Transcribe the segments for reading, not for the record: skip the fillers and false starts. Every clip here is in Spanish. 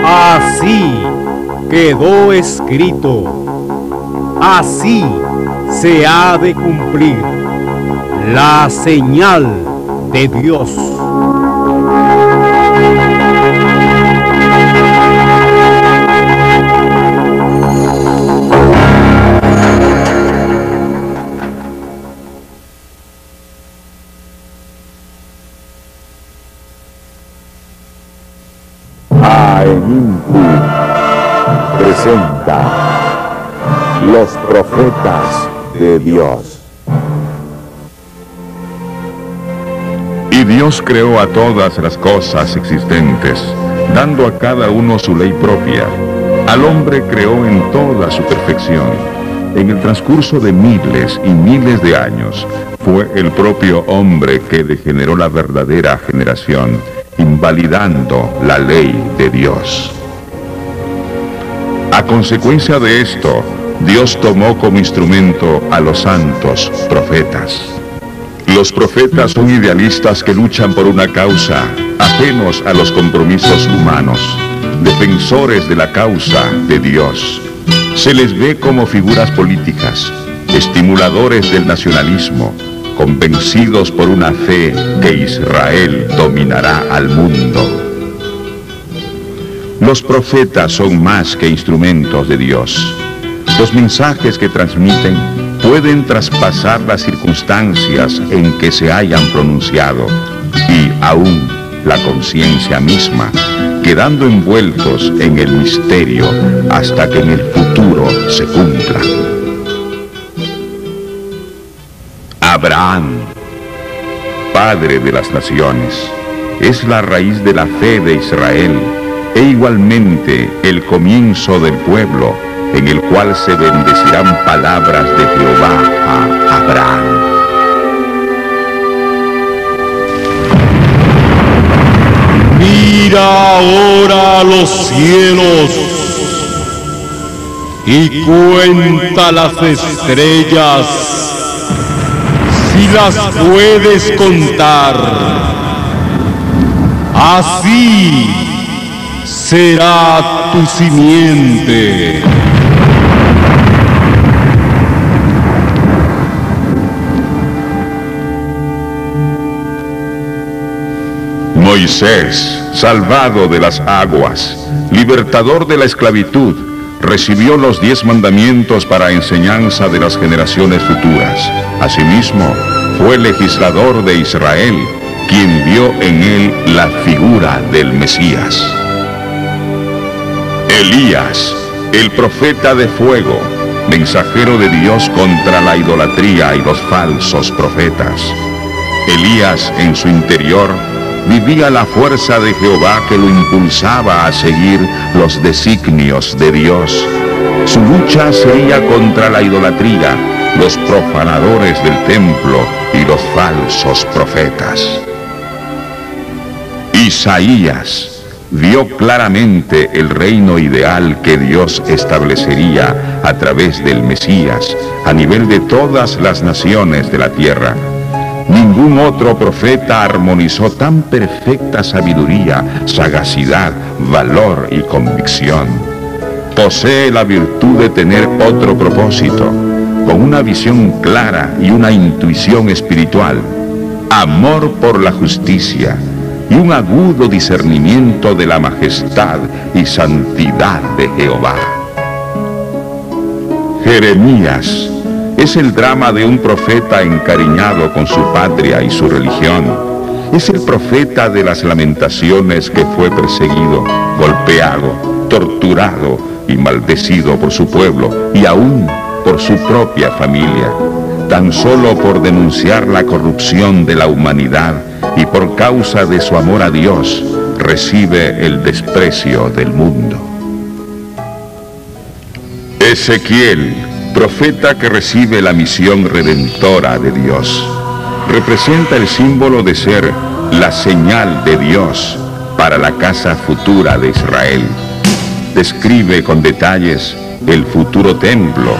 Así quedó escrito, así se ha de cumplir la señal de Dios. AENIMPU presenta Los Profetas de Dios. Y Dios creó a todas las cosas existentes, dando a cada uno su ley propia. Al hombre creó en toda su perfección. En el transcurso de miles y miles de años, fue el propio hombre que degeneró la verdadera generación, invalidando la ley de Dios. A consecuencia de esto, Dios tomó como instrumento a los santos profetas. Los profetas son idealistas que luchan por una causa, ajenos a los compromisos humanos, defensores de la causa de Dios. Se les ve como figuras políticas, estimuladores del nacionalismo, convencidos por una fe que Israel dominará al mundo. Los profetas son más que instrumentos de Dios. Los mensajes que transmiten pueden traspasar las circunstancias en que se hayan pronunciado y aún la conciencia misma, quedando envueltos en el misterio hasta que en el futuro se cumpla. Abraham, padre de las naciones, es la raíz de la fe de Israel e igualmente el comienzo del pueblo en el cual se bendecirán palabras de Jehová a Abraham. Mira ahora a los cielos y cuenta las estrellas, si las puedes contar. Así será tu simiente. Moisés, salvado de las aguas, libertador de la esclavitud, recibió los 10 mandamientos para enseñanza de las generaciones futuras. Asimismo, fue legislador de Israel, quien vio en él la figura del Mesías. Elías, el profeta de fuego, mensajero de Dios contra la idolatría y los falsos profetas. Elías, en su interior, vivía la fuerza de Jehová que lo impulsaba a seguir los designios de Dios. Su lucha sería contra la idolatría, los profanadores del templo y los falsos profetas. Isaías vio claramente el reino ideal que Dios establecería a través del Mesías a nivel de todas las naciones de la tierra. Ningún otro profeta armonizó tan perfecta sabiduría, sagacidad, valor y convicción. Posee la virtud de tener otro propósito, con una visión clara y una intuición espiritual, amor por la justicia y un agudo discernimiento de la majestad y santidad de Jehová. Jeremías es el drama de un profeta encariñado con su patria y su religión. Es el profeta de las lamentaciones que fue perseguido, golpeado, torturado y maldecido por su pueblo y aún por su propia familia, tan solo por denunciar la corrupción de la humanidad y por causa de su amor a Dios, recibe el desprecio del mundo. Ezequiel, profeta que recibe la misión redentora de Dios, representa el símbolo de ser la señal de Dios para la casa futura de Israel. Describe con detalles el futuro templo,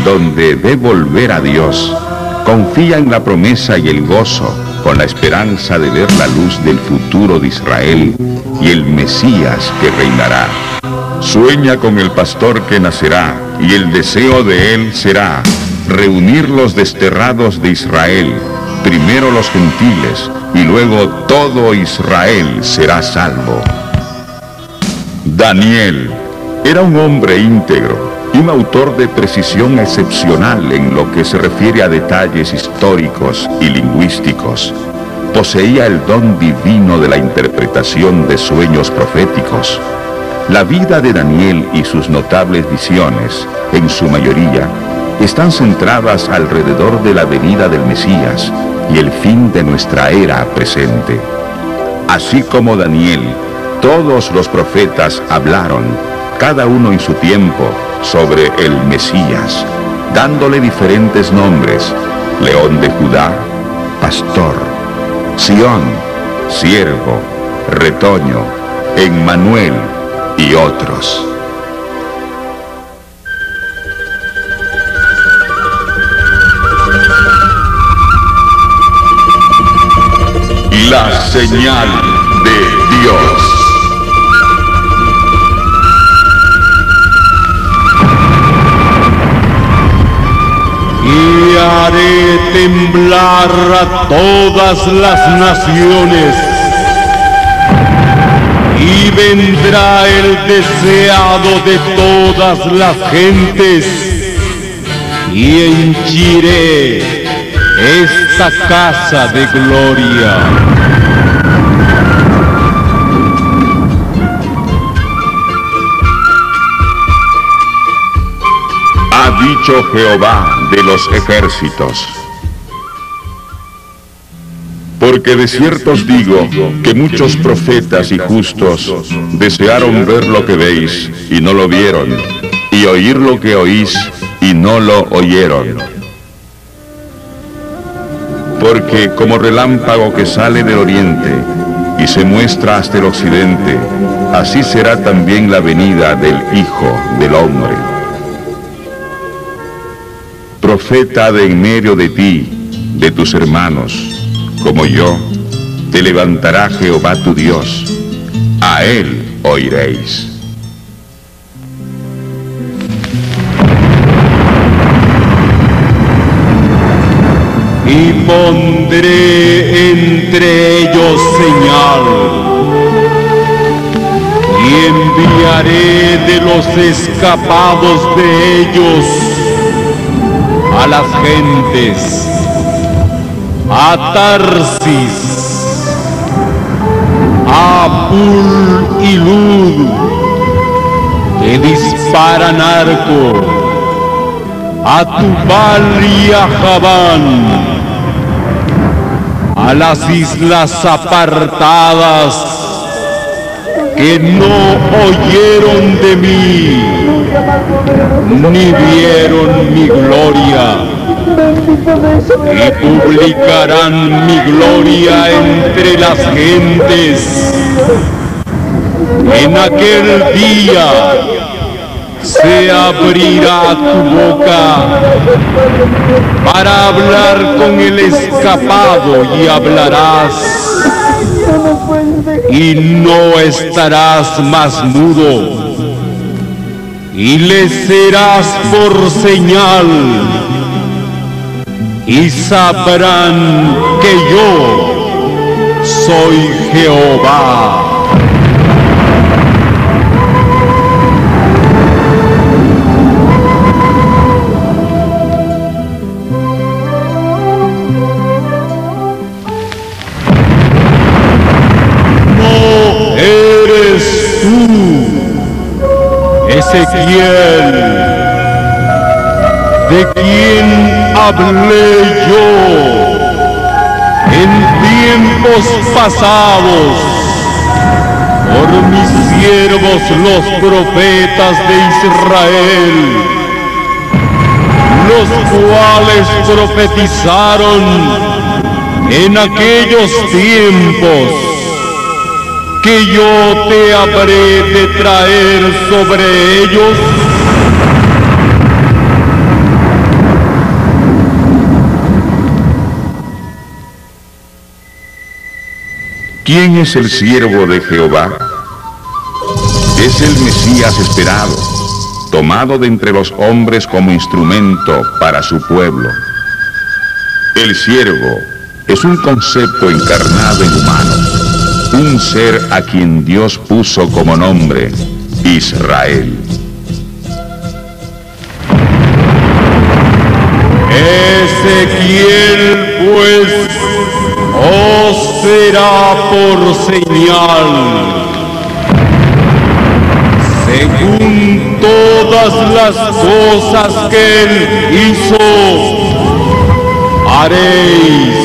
donde de volver a Dios, confía en la promesa y el gozo con la esperanza de ver la luz del futuro de Israel y el Mesías que reinará. Sueña con el pastor que nacerá, y el deseo de él será reunir los desterrados de Israel, primero los gentiles, y luego todo Israel será salvo. Daniel era un hombre íntegro y un autor de precisión excepcional en lo que se refiere a detalles históricos y lingüísticos. Poseía el don divino de la interpretación de sueños proféticos. La vida de Daniel y sus notables visiones, en su mayoría, están centradas alrededor de la venida del Mesías y el fin de nuestra era presente. Así como Daniel, todos los profetas hablaron, cada uno en su tiempo, sobre el Mesías, dándole diferentes nombres: León de Judá, Pastor; Sión, Siervo; Retoño; Emmanuel, y otros. La señal de Dios. Y haré temblar a todas las naciones, y vendrá el deseado de todas las gentes, y henchiré esta casa de gloria. Ha dicho Jehová de los ejércitos. Porque de cierto os digo que muchos profetas y justos desearon ver lo que veis y no lo vieron, y oír lo que oís y no lo oyeron. Porque como relámpago que sale del oriente y se muestra hasta el occidente, así será también la venida del Hijo del Hombre. Profeta de en medio de ti, de tus hermanos, como yo, te levantará Jehová tu Dios, a él oiréis. Y pondré entre ellos señal, y enviaré de los escapados de ellos a las gentes, a Tarsis, a Pul y Lud, que disparan arco, a Tubal y a Javán, a las islas apartadas que no oyeron de mí, ni vieron mi gloria, y publicarán mi gloria entre las gentes. En aquel día se abrirá tu boca para hablar con el escapado, y hablarás, y no estarás más mudo, y le serás por señal, y sabrán que yo soy Jehová. Ezequiel, de quien hablé yo en tiempos pasados por mis siervos los profetas de Israel, los cuales profetizaron en aquellos tiempos que yo te habré de traer sobre ellos. ¿Quién es el siervo de Jehová? Es el Mesías esperado, tomado de entre los hombres como instrumento para su pueblo. El siervo es un concepto encarnado en humanos, un ser a quien Dios puso como nombre, Israel. Ezequiel, pues, os será por señal, según todas las cosas que él hizo, haréis.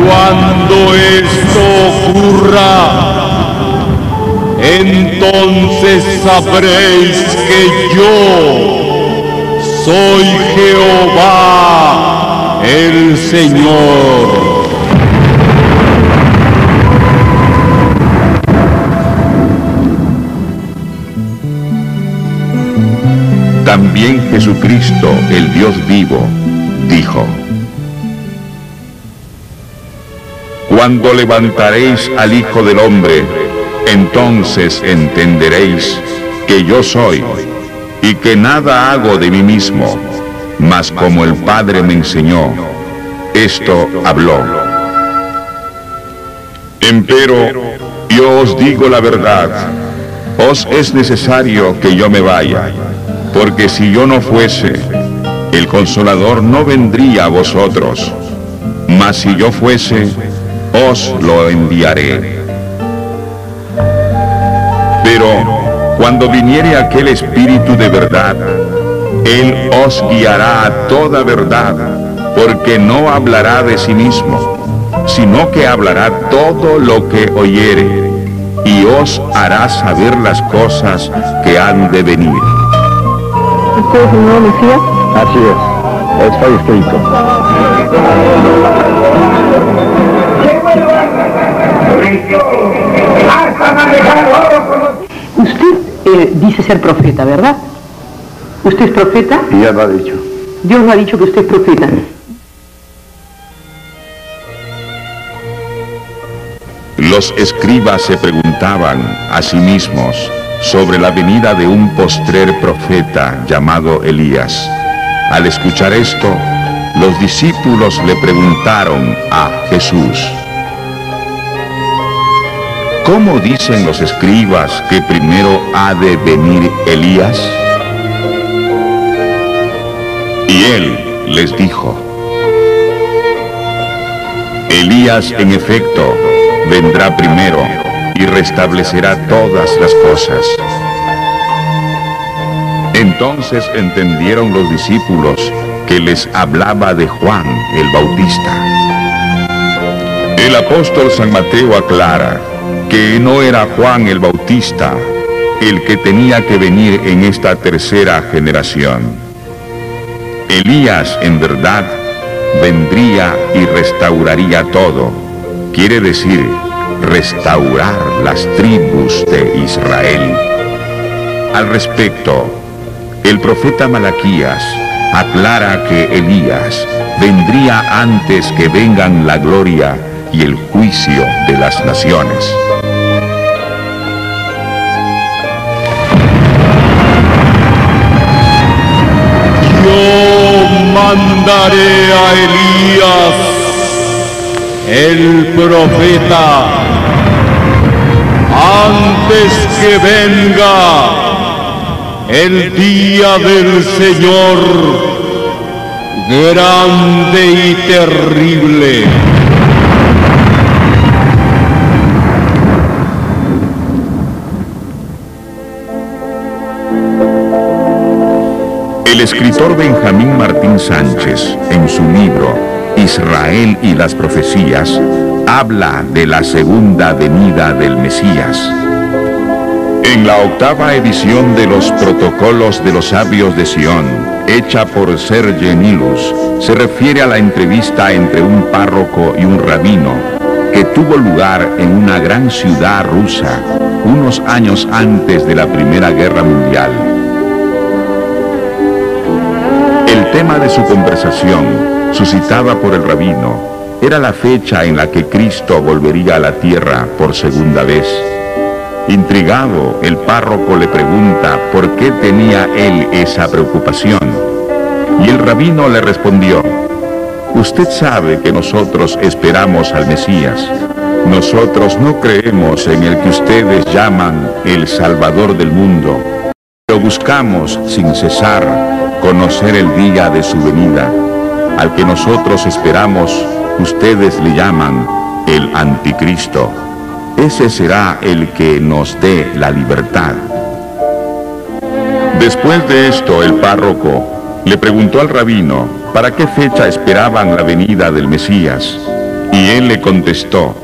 Cuando esto ocurra, entonces sabréis que yo soy Jehová, el Señor. También Jesucristo, el Dios vivo, dijo: Cuando levantaréis al Hijo del Hombre, entonces entenderéis que yo soy, y que nada hago de mí mismo, mas como el Padre me enseñó, esto habló. Empero, yo os digo la verdad, os es necesario que yo me vaya, porque si yo no fuese, el Consolador no vendría a vosotros, mas si yo fuese, os lo enviaré. Pero cuando viniere aquel Espíritu de verdad, Él os guiará a toda verdad, porque no hablará de sí mismo, sino que hablará todo lo que oyere, y os hará saber las cosas que han de venir. ¿Usted es el nuevo Mesías? Así es, está escrito. Usted dice ser profeta, ¿verdad? ¿Usted es profeta? Ya lo ha dicho. Dios lo ha dicho que usted es profeta. Los escribas se preguntaban a sí mismos sobre la venida de un postrer profeta llamado Elías. Al escuchar esto, los discípulos le preguntaron a Jesús: ¿cómo dicen los escribas que primero ha de venir Elías? Y él les dijo: Elías en efecto vendrá primero y restablecerá todas las cosas. Entonces entendieron los discípulos que les hablaba de Juan el Bautista. El apóstol San Mateo aclara que no era Juan el Bautista el que tenía que venir en esta tercera generación. Elías, en verdad, vendría y restauraría todo. Quiere decir, restaurar las tribus de Israel. Al respecto, el profeta Malaquías aclara que Elías vendría antes que vengan la gloria y el juicio de las naciones. Yo mandaré a Elías, el profeta, antes que venga el día del Señor, grande y terrible. El escritor Benjamín Martín Sánchez, en su libro Israel y las profecías, habla de la segunda venida del Mesías. En la octava edición de los Protocolos de los Sabios de Sion, hecha por Serge Nilus, se refiere a la entrevista entre un párroco y un rabino que tuvo lugar en una gran ciudad rusa unos años antes de la Primera Guerra Mundial. El tema de su conversación, suscitada por el rabino, Era la fecha en la que Cristo volvería a la tierra por segunda vez. Intrigado, el párroco le pregunta por qué tenía él esa preocupación. Y el rabino le respondió: usted sabe que nosotros esperamos al Mesías. Nosotros no creemos en el que ustedes llaman el Salvador del mundo, pero buscamos sin cesar conocer el día de su venida. Al que nosotros esperamos, ustedes le llaman el Anticristo. Ese será el que nos dé la libertad. Después de esto, el párroco le preguntó al rabino para qué fecha esperaban la venida del Mesías, y él le contestó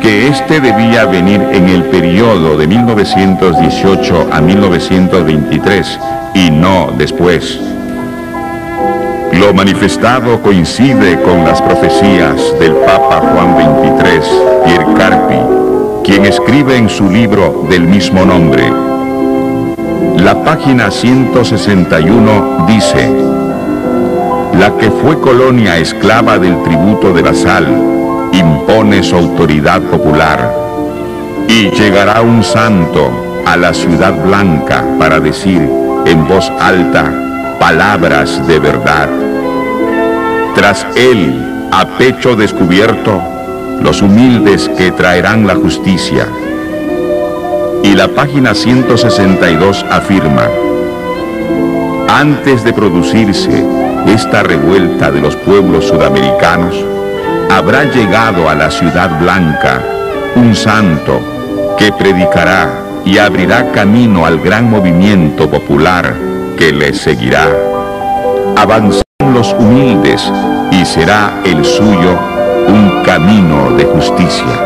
que éste debía venir en el periodo de 1918 a 1923 y no después. Lo manifestado coincide con las profecías del Papa Juan XXIII, Pierre Carpi, quien escribe en su libro del mismo nombre. La página 161 dice: la que fue colonia esclava del tributo de la sal, impone su autoridad popular, y llegará un santo a la ciudad blanca para decir en voz alta palabras de verdad. Tras él, a pecho descubierto, los humildes que traerán la justicia. Y la página 162 afirma: antes de producirse esta revuelta de los pueblos sudamericanos, habrá llegado a la ciudad blanca un santo que predicará y abrirá camino al gran movimiento popular que le seguirá. Avanzarán los humildes y será el suyo un camino de justicia.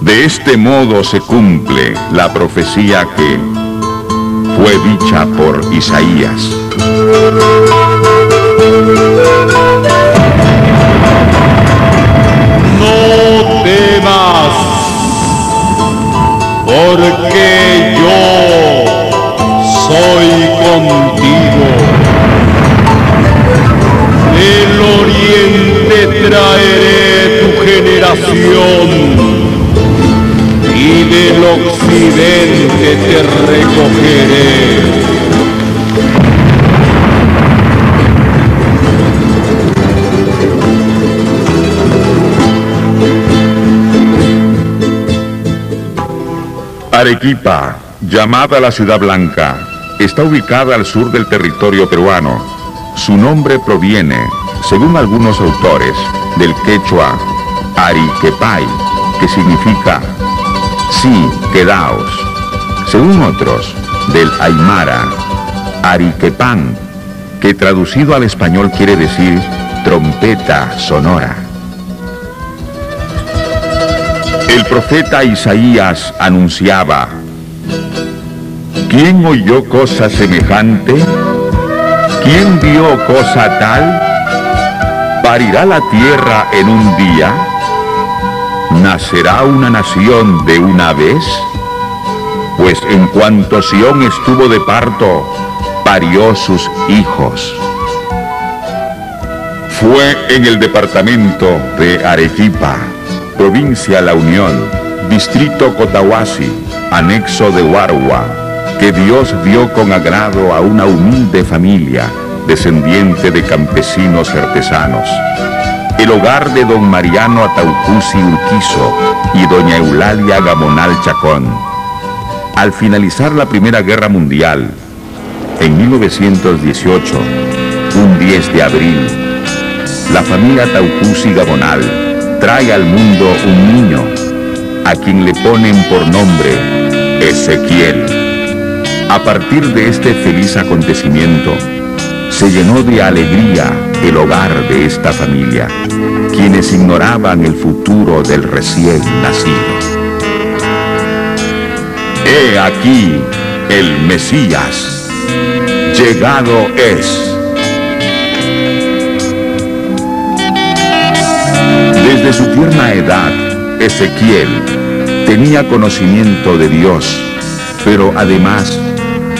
De este modo se cumple la profecía que fue dicha por Isaías. No temas, porque yo soy contigo. Del oriente traeré tu generación, y del occidente te recogeré. Arequipa, llamada la Ciudad Blanca, está ubicada al sur del territorio peruano. Su nombre proviene, según algunos autores, del quechua Ariquepay, que significa sí, quedaos. Según otros, del aymara Ariquepan, que traducido al español quiere decir trompeta sonora. El profeta Isaías anunciaba: ¿quién oyó cosa semejante? ¿Quién vio cosa tal? ¿Parirá la tierra en un día? ¿Nacerá una nación de una vez? Pues en cuanto Sión estuvo de parto, parió sus hijos. Fue en el departamento de Arequipa, provincia La Unión, distrito Cotahuasi, anexo de Huarua, que Dios vio con agrado a una humilde familia, descendiente de campesinos y artesanos. El hogar de don Mariano Ataucusi Urquizo y doña Eulalia Gamonal Chacón. Al finalizar la Primera Guerra Mundial, en 1918, un 10 de abril, la familia Ataucusi Gamonal trae al mundo un niño, a quien le ponen por nombre Ezequiel. A partir de este feliz acontecimiento, se llenó de alegría el hogar de esta familia, quienes ignoraban el futuro del recién nacido. He aquí el Mesías, llegado es. Desde su tierna edad, Ezequiel tenía conocimiento de Dios, pero además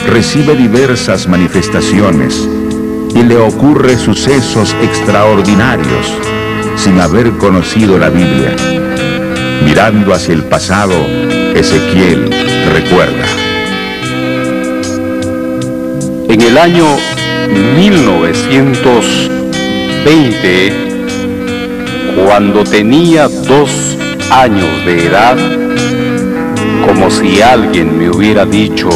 recibe diversas manifestaciones y le ocurre sucesos extraordinarios sin haber conocido la Biblia. Mirando hacia el pasado, Ezequiel recuerda. En el año 1920, cuando tenía 2 años de edad, como si alguien me hubiera dicho,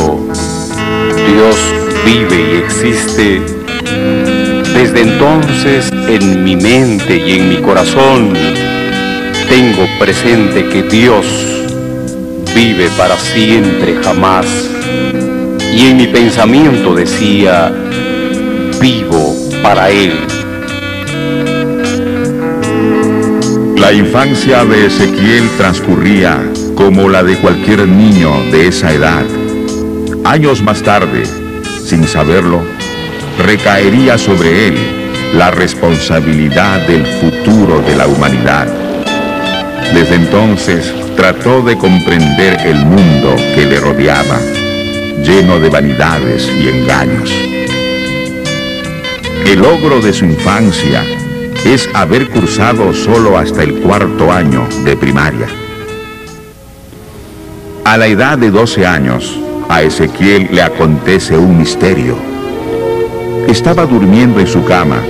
Dios vive y existe, desde entonces en mi mente y en mi corazón tengo presente que Dios vive para siempre, jamás. Y en mi pensamiento decía, vivo para Él. La infancia de Ezequiel transcurría como la de cualquier niño de esa edad. Años más tarde, sin saberlo, recaería sobre él la responsabilidad del futuro de la humanidad. Desde entonces trató de comprender el mundo que le rodeaba, lleno de vanidades y engaños. El logro de su infancia es haber cursado solo hasta el 4º año de primaria. A la edad de 12 años, a Ezequiel le acontece un misterio. Estaba durmiendo en su cama,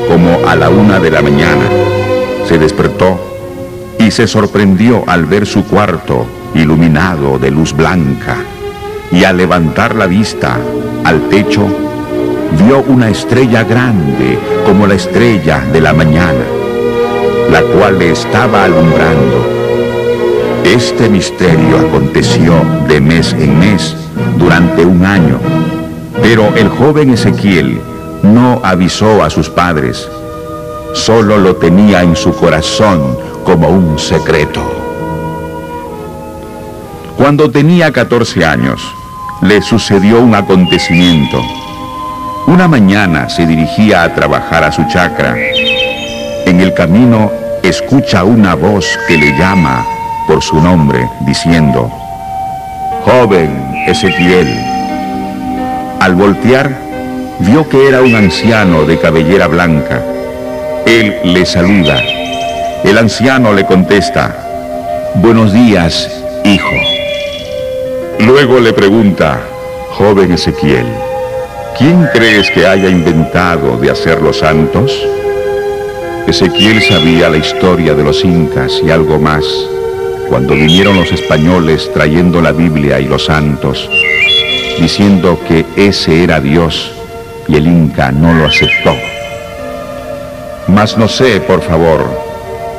como a la 1 de la mañana. Se despertó y se sorprendió al ver su cuarto iluminado de luz blanca, y al levantar la vista al techo, vio una estrella grande como la estrella de la mañana, la cual le estaba alumbrando. Este misterio aconteció de mes en mes durante 1 año, pero el joven Ezequiel no avisó a sus padres, solo lo tenía en su corazón como un secreto. Cuando tenía 14 años, le sucedió un acontecimiento. Una mañana se dirigía a trabajar a su chacra. En el camino escucha una voz que le llama por su nombre, diciendo, «Joven Ezequiel». Al voltear, vio que era un anciano de cabellera blanca. Él le saluda. El anciano le contesta, «Buenos días, hijo». Luego le pregunta, «Joven Ezequiel, ¿quién crees que haya inventado de hacer los santos?». Ezequiel sabía la historia de los incas y algo más, cuando vinieron los españoles trayendo la Biblia y los santos, diciendo que ese era Dios, y el inca no lo aceptó. «Mas no sé, por favor,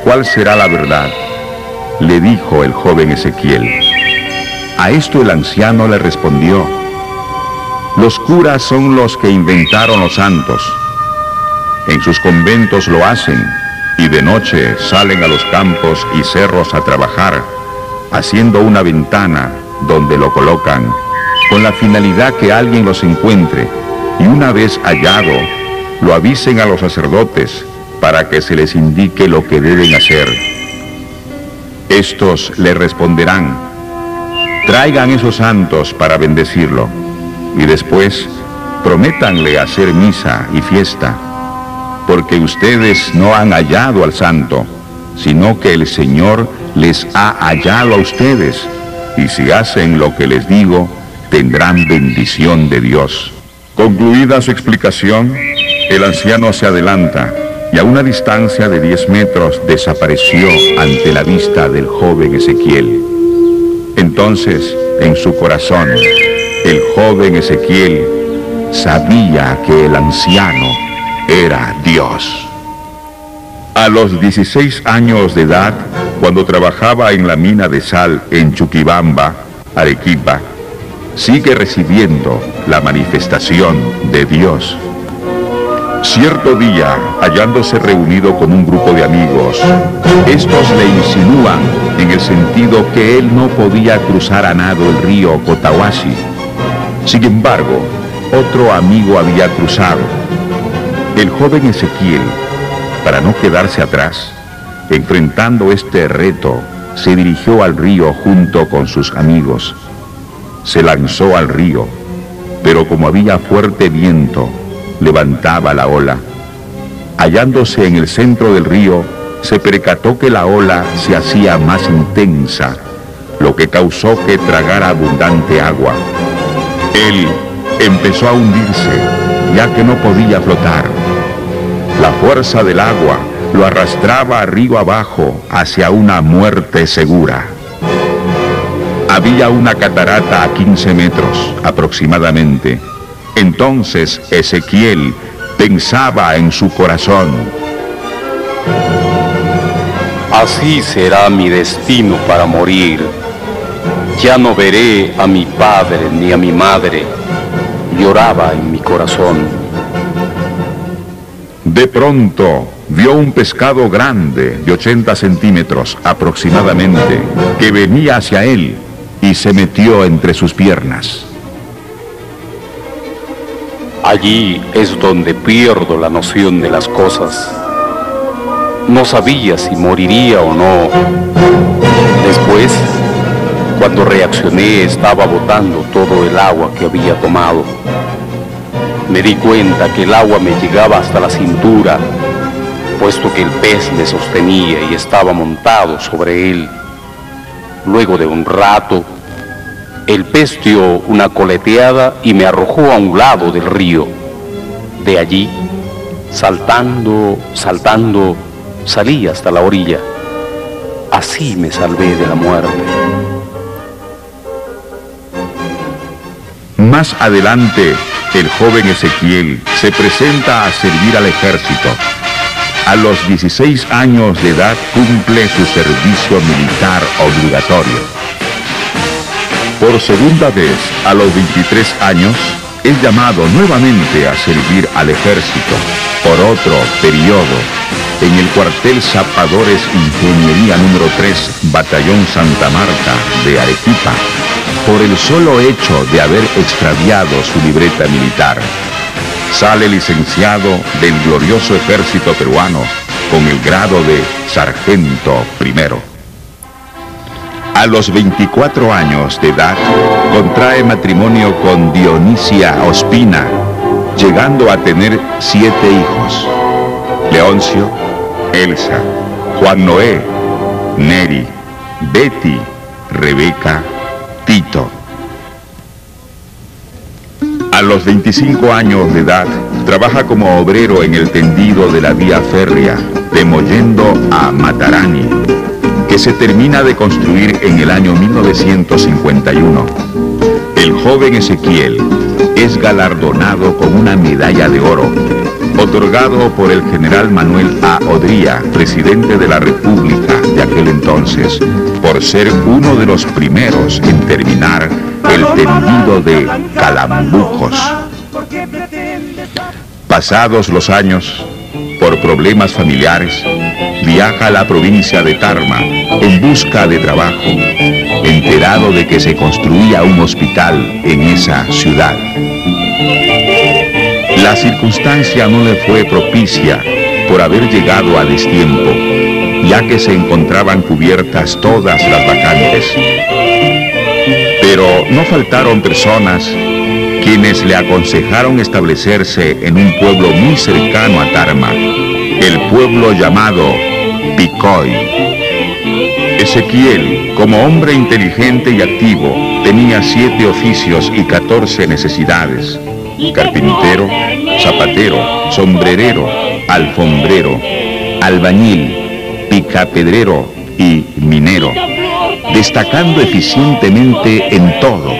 ¿cuál será la verdad?», le dijo el joven Ezequiel. A esto el anciano le respondió, «Los curas son los que inventaron los santos. En sus conventos lo hacen, y de noche salen a los campos y cerros a trabajar, haciendo una ventana donde lo colocan, con la finalidad que alguien los encuentre, y una vez hallado, lo avisen a los sacerdotes para que se les indique lo que deben hacer. Estos le responderán, traigan esos santos para bendecirlo, y después prométanle hacer misa y fiesta, porque ustedes no han hallado al santo, sino que el Señor les ha hallado a ustedes, y si hacen lo que les digo, tendrán bendición de Dios». Concluida su explicación, el anciano se adelanta, y a una distancia de 10 metros desapareció ante la vista del joven Ezequiel. Entonces, en su corazón, el joven Ezequiel sabía que el anciano era Dios. A los 16 años de edad, cuando trabajaba en la mina de sal en Chuquibamba, Arequipa, sigue recibiendo la manifestación de Dios. Cierto día, hallándose reunido con un grupo de amigos, estos le insinúan en el sentido que él no podía cruzar a nado el río Cotahuasi. Sin embargo, otro amigo había cruzado. El joven Ezequiel, para no quedarse atrás, enfrentando este reto, se dirigió al río junto con sus amigos. Se lanzó al río, pero como había fuerte viento, levantaba la ola. Hallándose en el centro del río, se percató que la ola se hacía más intensa, lo que causó que tragara abundante agua. Él empezó a hundirse, ya que no podía flotar. La fuerza del agua lo arrastraba río abajo hacia una muerte segura. Había una catarata a 15 metros aproximadamente. Entonces Ezequiel pensaba en su corazón: así será mi destino para morir. Ya no veré a mi padre ni a mi madre, lloraba en mi corazón. De pronto vio un pescado grande de 80 centímetros aproximadamente que venía hacia él y se metió entre sus piernas. Allí es donde pierdo la noción de las cosas. No sabía si moriría o no. Después, cuando reaccioné, estaba botando todo el agua que había tomado. Me di cuenta que el agua me llegaba hasta la cintura, puesto que el pez me sostenía y estaba montado sobre él. Luego de un rato, el pez dio una coleteada y me arrojó a un lado del río. De allí, saltando, salí hasta la orilla. Así me salvé de la muerte. Más adelante, el joven Ezequiel se presenta a servir al ejército. A los 16 años de edad cumple su servicio militar obligatorio. Por segunda vez, a los 23 años, es llamado nuevamente a servir al ejército por otro periodo en el cuartel Zapadores Ingeniería número 3, Batallón Santa Marta de Arequipa, por el solo hecho de haber extraviado su libreta militar. Sale licenciado del glorioso ejército peruano con el grado de sargento primero. A los 24 años de edad, contrae matrimonio con Dionisia Ospina, llegando a tener 7 hijos: Leoncio, Elsa, Juan Noé, Neri, Betty, Rebeca, Tito. A los 25 años de edad, trabaja como obrero en el tendido de la vía férrea de Mollendo a Matarani, que se termina de construir en el año 1951. El joven Ezequiel es galardonado con una medalla de oro, otorgado por el general Manuel A. Odría, presidente de la República de aquel entonces, por ser uno de los primeros en terminar el tendido de Calambucos. Pasados los años, por problemas familiares, viaja a la provincia de Tarma en busca de trabajo, enterado de que se construía un hospital en esa ciudad. La circunstancia no le fue propicia por haber llegado a destiempo, ya que se encontraban cubiertas todas las vacantes. Pero no faltaron personas quienes le aconsejaron establecerse en un pueblo muy cercano a Tarma, el pueblo llamado Picoy. Ezequiel, como hombre inteligente y activo, tenía 7 oficios y 14 necesidades: carpintero, zapatero, sombrerero, alfombrero, albañil, picapedrero y minero, destacando eficientemente en todo.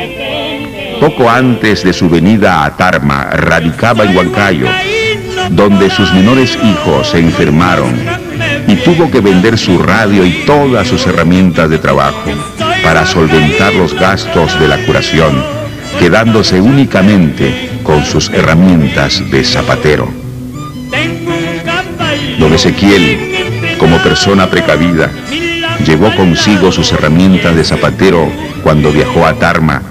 Poco antes de su venida a Tarma, radicaba en Huancayo, donde sus menores hijos se enfermaron y tuvo que vender su radio y todas sus herramientas de trabajo para solventar los gastos de la curación, quedándose únicamente con sus herramientas de zapatero. Don Ezequiel, como persona precavida, llevó consigo sus herramientas de zapatero cuando viajó a Tarma,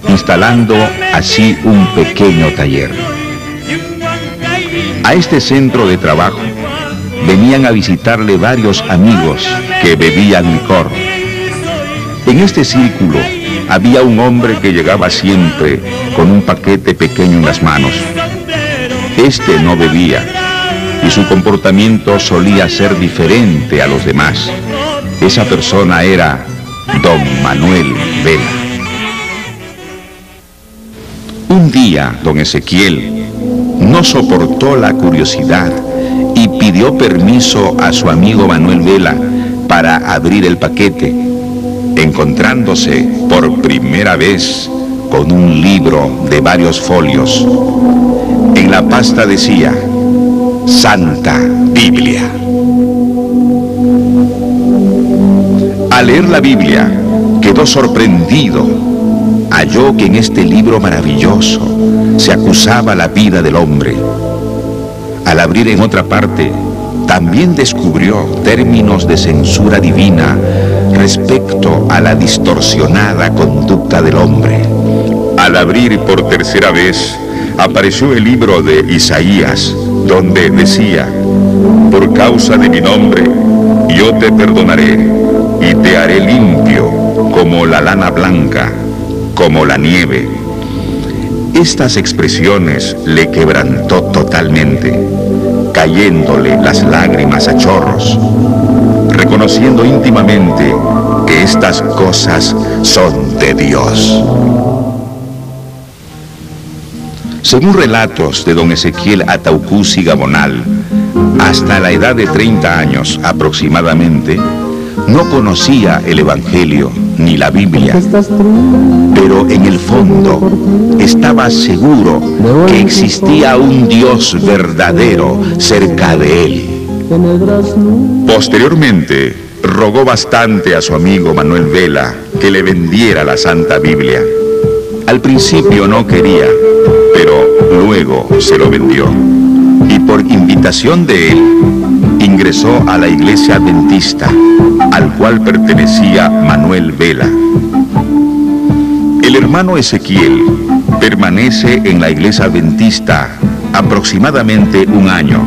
instalando así un pequeño taller. A este centro de trabajo venían a visitarle varios amigos que bebían licor. En este círculo había un hombre que llegaba siempre con un paquete pequeño en las manos. Este no bebía y su comportamiento solía ser diferente a los demás. Esa persona era don Manuel Vela. Un día, don Ezequiel no soportó la curiosidad y pidió permiso a su amigo Manuel Vela para abrir el paquete, encontrándose por primera vez con un libro de varios folios. En la pasta decía Santa Biblia. Al leer la Biblia, quedó sorprendido. Halló que en este libro maravilloso se acusaba la vida del hombre. Al abrir en otra parte, también descubrió términos de censura divina respecto a la distorsionada conducta del hombre. Al abrir por tercera vez, apareció el libro de Isaías, donde decía: por causa de mi nombre, yo te perdonaré y te haré limpio como la lana blanca, como la nieve. Estas expresiones le quebrantó totalmente, cayéndole las lágrimas a chorros, reconociendo íntimamente que estas cosas son de Dios. Según relatos de don Ezequiel Ataucusi Gabonal, hasta la edad de 30 años aproximadamente, no conocía el Evangelio ni la Biblia, pero en el fondo estaba seguro que existía un Dios verdadero cerca de él. Posteriormente, rogó bastante a su amigo Manuel Vela que le vendiera la Santa Biblia. Al principio no quería, pero luego se lo vendió, y por invitación de él, ingresó a la iglesia adventista, al cual pertenecía Manuel Vela. El hermano Ezequiel permanece en la iglesia adventista aproximadamente un año,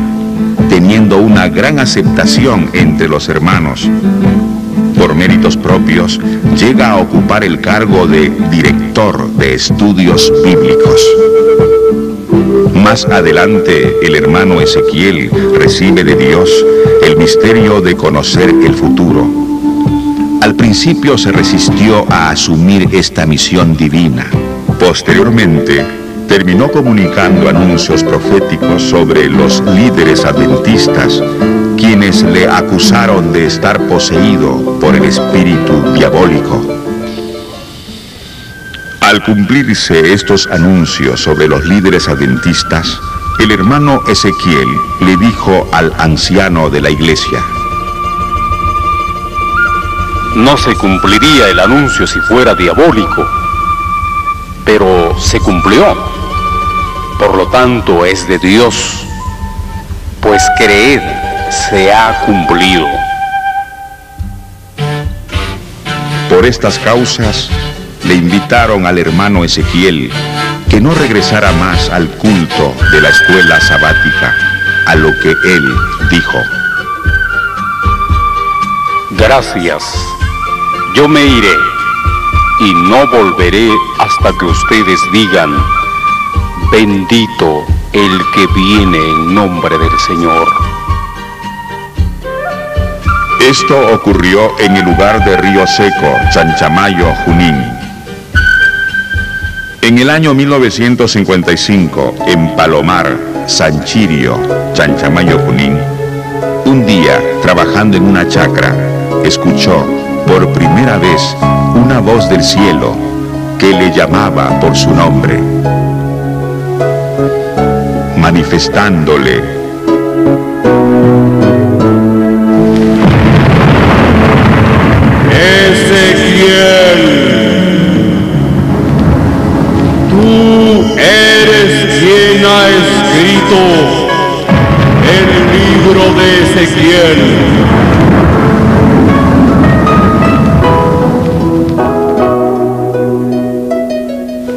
teniendo una gran aceptación entre los hermanos. Por méritos propios, llega a ocupar el cargo de director de estudios bíblicos. Más adelante, el hermano Ezequiel recibe de Dios el misterio de conocer el futuro. Al principio se resistió a asumir esta misión divina. Posteriormente, terminó comunicando anuncios proféticos sobre los líderes adventistas, quienes le acusaron de estar poseído por el espíritu diabólico. Al cumplirse estos anuncios sobre los líderes adventistas, el hermano Ezequiel le dijo al anciano de la iglesia: no se cumpliría el anuncio si fuera diabólico, pero se cumplió. Por lo tanto, es de Dios, pues creed, se ha cumplido. Por estas causas, le invitaron al hermano Ezequiel que no regresara más al culto de la escuela sabática, a lo que él dijo: gracias, yo me iré y no volveré hasta que ustedes digan: bendito el que viene en nombre del Señor. Esto ocurrió en el lugar de Río Seco, Chanchamayo, Junín. En el año 1955, en Palomar, Sanchirio, Chanchamayo, Junín, un día, trabajando en una chacra, escuchó por primera vez una voz del cielo que le llamaba por su nombre, manifestándole: Ezequiel, tú eres quien ha escrito el libro de Ezequiel.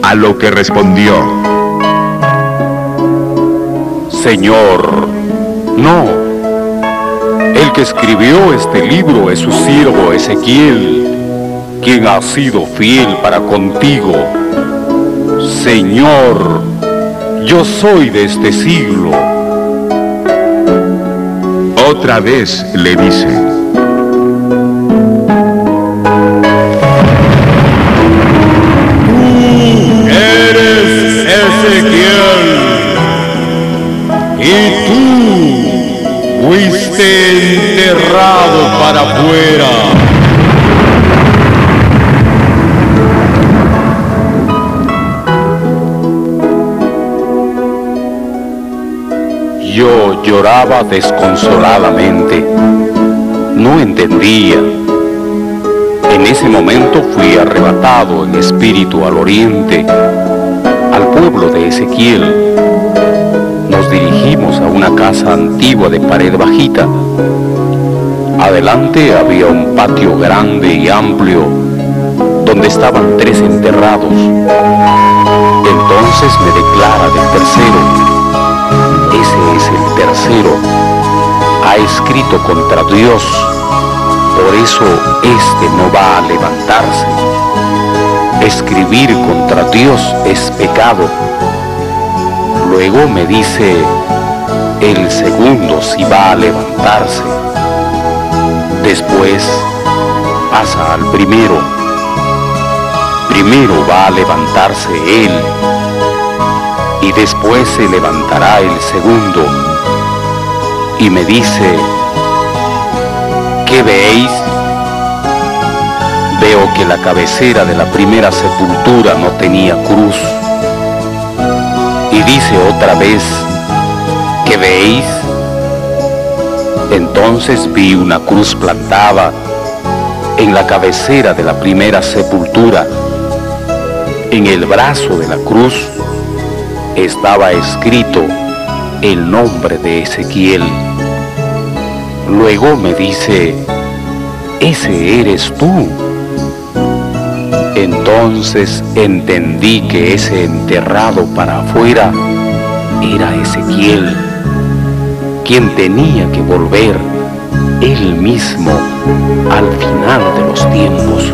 A lo que respondió: Señor, no. El que escribió este libro es su siervo Ezequiel, quien ha sido fiel para contigo. Señor, yo soy de este siglo. Otra vez le dice: Eres Ezequiel, y tú fuiste enterrado para afuera. Yo lloraba desconsoladamente, no entendía. En ese momento fui arrebatado en espíritu al oriente, al pueblo de Ezequiel. Nos dirigimos a una casa antigua de pared bajita. Adelante había un patio grande y amplio, donde estaban 3 enterrados. Entonces me declara del tercero: ese es el tercero, ha escrito contra Dios, por eso este no va a levantarse. Escribir contra Dios es pecado. Luego me dice: el segundo sí va a levantarse. Después pasa al primero. Primero va a levantarse él, y después se levantará el segundo. Y me dice: ¿qué veis? Veo que la cabecera de la primera sepultura no tenía cruz. Y dice otra vez: ¿qué veis? Entonces vi una cruz plantada en la cabecera de la primera sepultura. En el brazo de la cruz estaba escrito el nombre de Ezequiel. Luego me dice: ese eres tú. Entonces entendí que ese enterrado para afuera era Ezequiel, quien tenía que volver él mismo al final de los tiempos.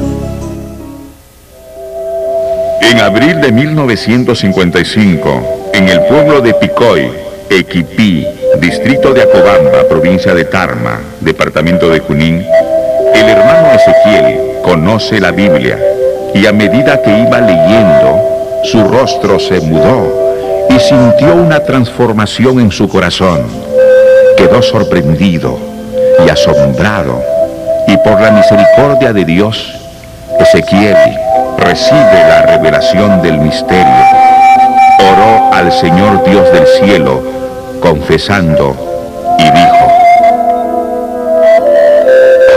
En abril de 1955, en el pueblo de Picoy, Equipí, distrito de Acobamba, provincia de Tarma, departamento de Junín, el hermano Ezequiel conoce la Biblia, y a medida que iba leyendo, su rostro se mudó y sintió una transformación en su corazón. Quedó sorprendido y asombrado, y por la misericordia de Dios, Ezequiel recibe la revelación del misterio. Oró al Señor Dios del cielo, confesando, y dijo: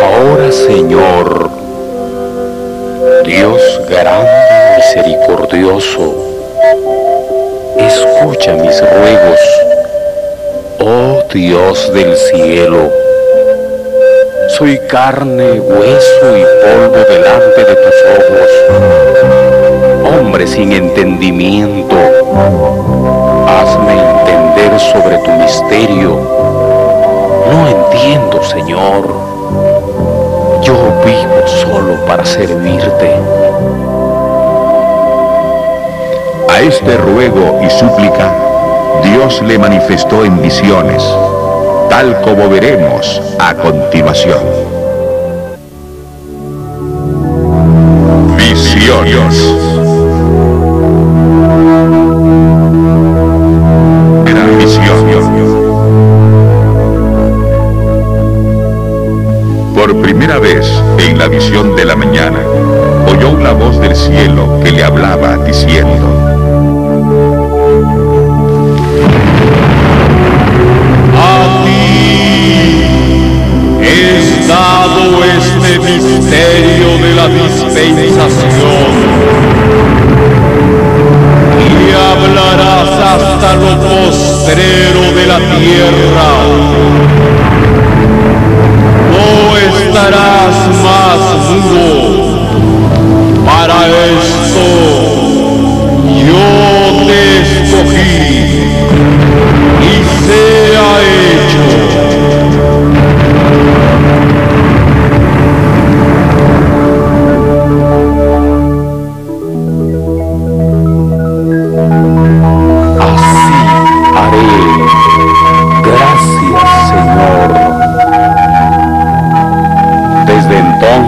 ahora, Señor, Dios grande y misericordioso, escucha mis ruegos, oh Dios del cielo. Soy carne, hueso y polvo delante de tus ojos, hombre sin entendimiento. Hazme entender sobre tu misterio. No entiendo, Señor. Yo vivo solo para servirte. A este ruego y súplica, Dios le manifestó en visiones, tal como veremos a continuación. Visiones. Gran visión. Por primera vez en la visión de la mañana, oyó una voz del cielo que le hablaba diciendo: A ti es dado este misterio de la dispensación, y hablarás hasta lo postrero de la tierra. No estarás más mudo. Para esto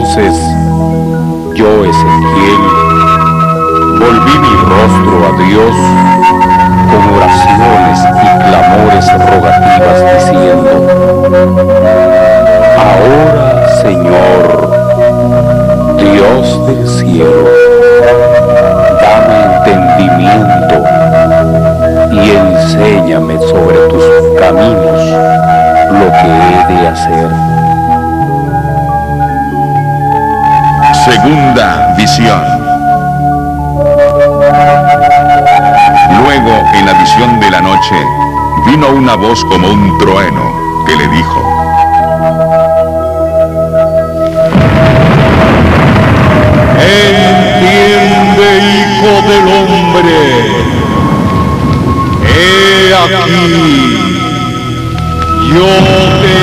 Entonces yo, Ezequiel, volví mi rostro a Dios con oraciones y clamores rogativas diciendo: ahora, Señor, Dios del cielo, dame entendimiento y enséñame sobre tus caminos lo que he de hacer. Segunda visión. Luego, en la visión de la noche, vino una voz como un trueno que le dijo: entiende, hijo del hombre, he aquí, yo te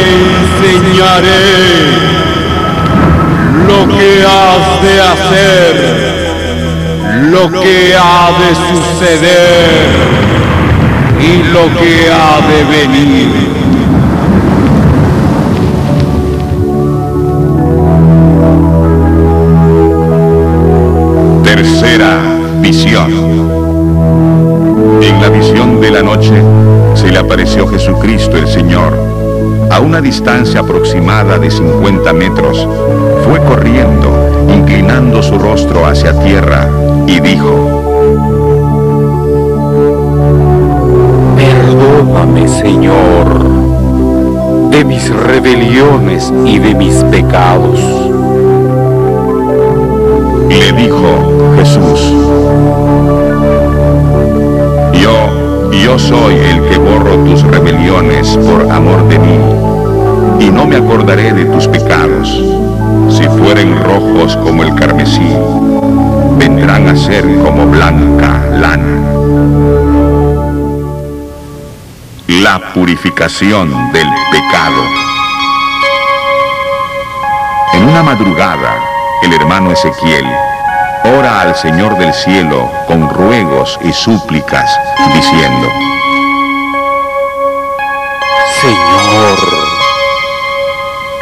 enseñaré lo que has de hacer, lo que ha de suceder y lo que ha de venir. Tercera visión. En la visión de la noche se le apareció Jesucristo el Señor. A una distancia aproximada de 50 metros, fue corriendo, inclinando su rostro hacia tierra, y dijo: perdóname, Señor, de mis rebeliones y de mis pecados. Le dijo Jesús: Yo soy el que borro tus rebeliones por amor de mí, y no me acordaré de tus pecados. Si fueren rojos como el carmesí, vendrán a ser como blanca lana. La purificación del pecado. En una madrugada, el hermano Ezequiel ora al Señor del cielo con ruegos y súplicas, diciendo: Señor,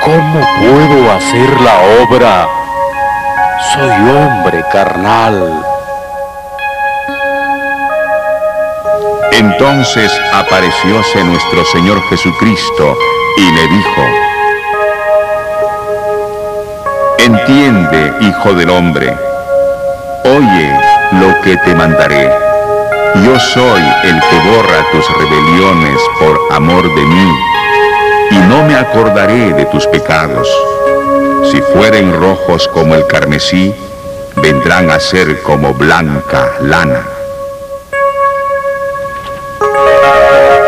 ¿cómo puedo hacer la obra? Soy hombre carnal. Entonces aparecióse nuestro Señor Jesucristo y le dijo: entiende, hijo del hombre, oye lo que te mandaré. Yo soy el que borra tus rebeliones por amor de mí, y no me acordaré de tus pecados. Si fueren rojos como el carmesí, vendrán a ser como blanca lana.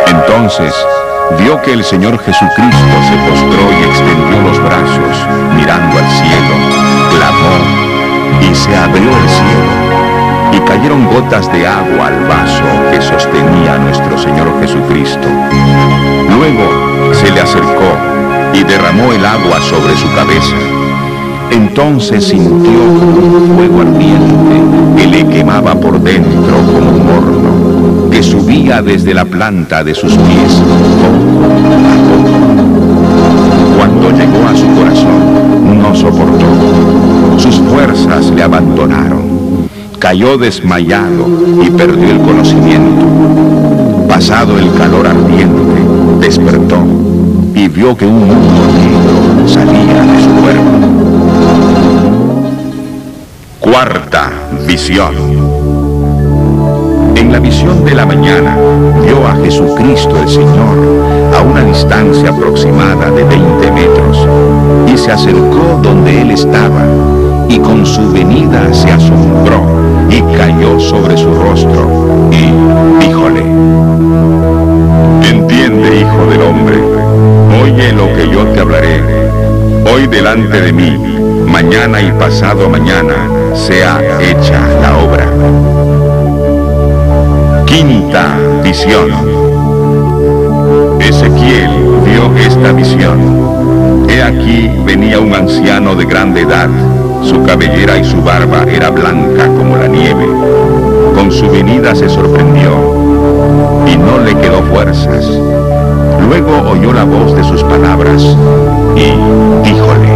Entonces vio que el Señor Jesucristo se postró y extendió los brazos, mirando al cielo, clamó, y se abrió el cielo, y cayeron gotas de agua al vaso que sostenía nuestro Señor Jesucristo. Luego se le acercó y derramó el agua sobre su cabeza. Entonces sintió como un fuego ardiente que le quemaba por dentro como un horno, que subía desde la planta de sus pies poco a poco. Cuando llegó a su corazón, no soportó. Sus fuerzas le abandonaron. Cayó desmayado y perdió el conocimiento. Pasado el calor ardiente, despertó y vio que un humo negro salía de su cuerpo. Cuarta visión. En la visión de la mañana vio a Jesucristo el Señor a una distancia aproximada de 20 metros y se acercó donde él estaba, y con su venida se asombró y cayó sobre su rostro y díjole: entiende, hijo del hombre, oye lo que yo te hablaré. Hoy delante de mí, mañana y pasado mañana, sea hecha la obra. Quinta visión. Ezequiel vio esta visión. He aquí venía un anciano de grande edad. Su cabellera y su barba era blanca como la nieve. Con su venida se sorprendió y no le quedó fuerzas. Luego oyó la voz de sus palabras y díjole: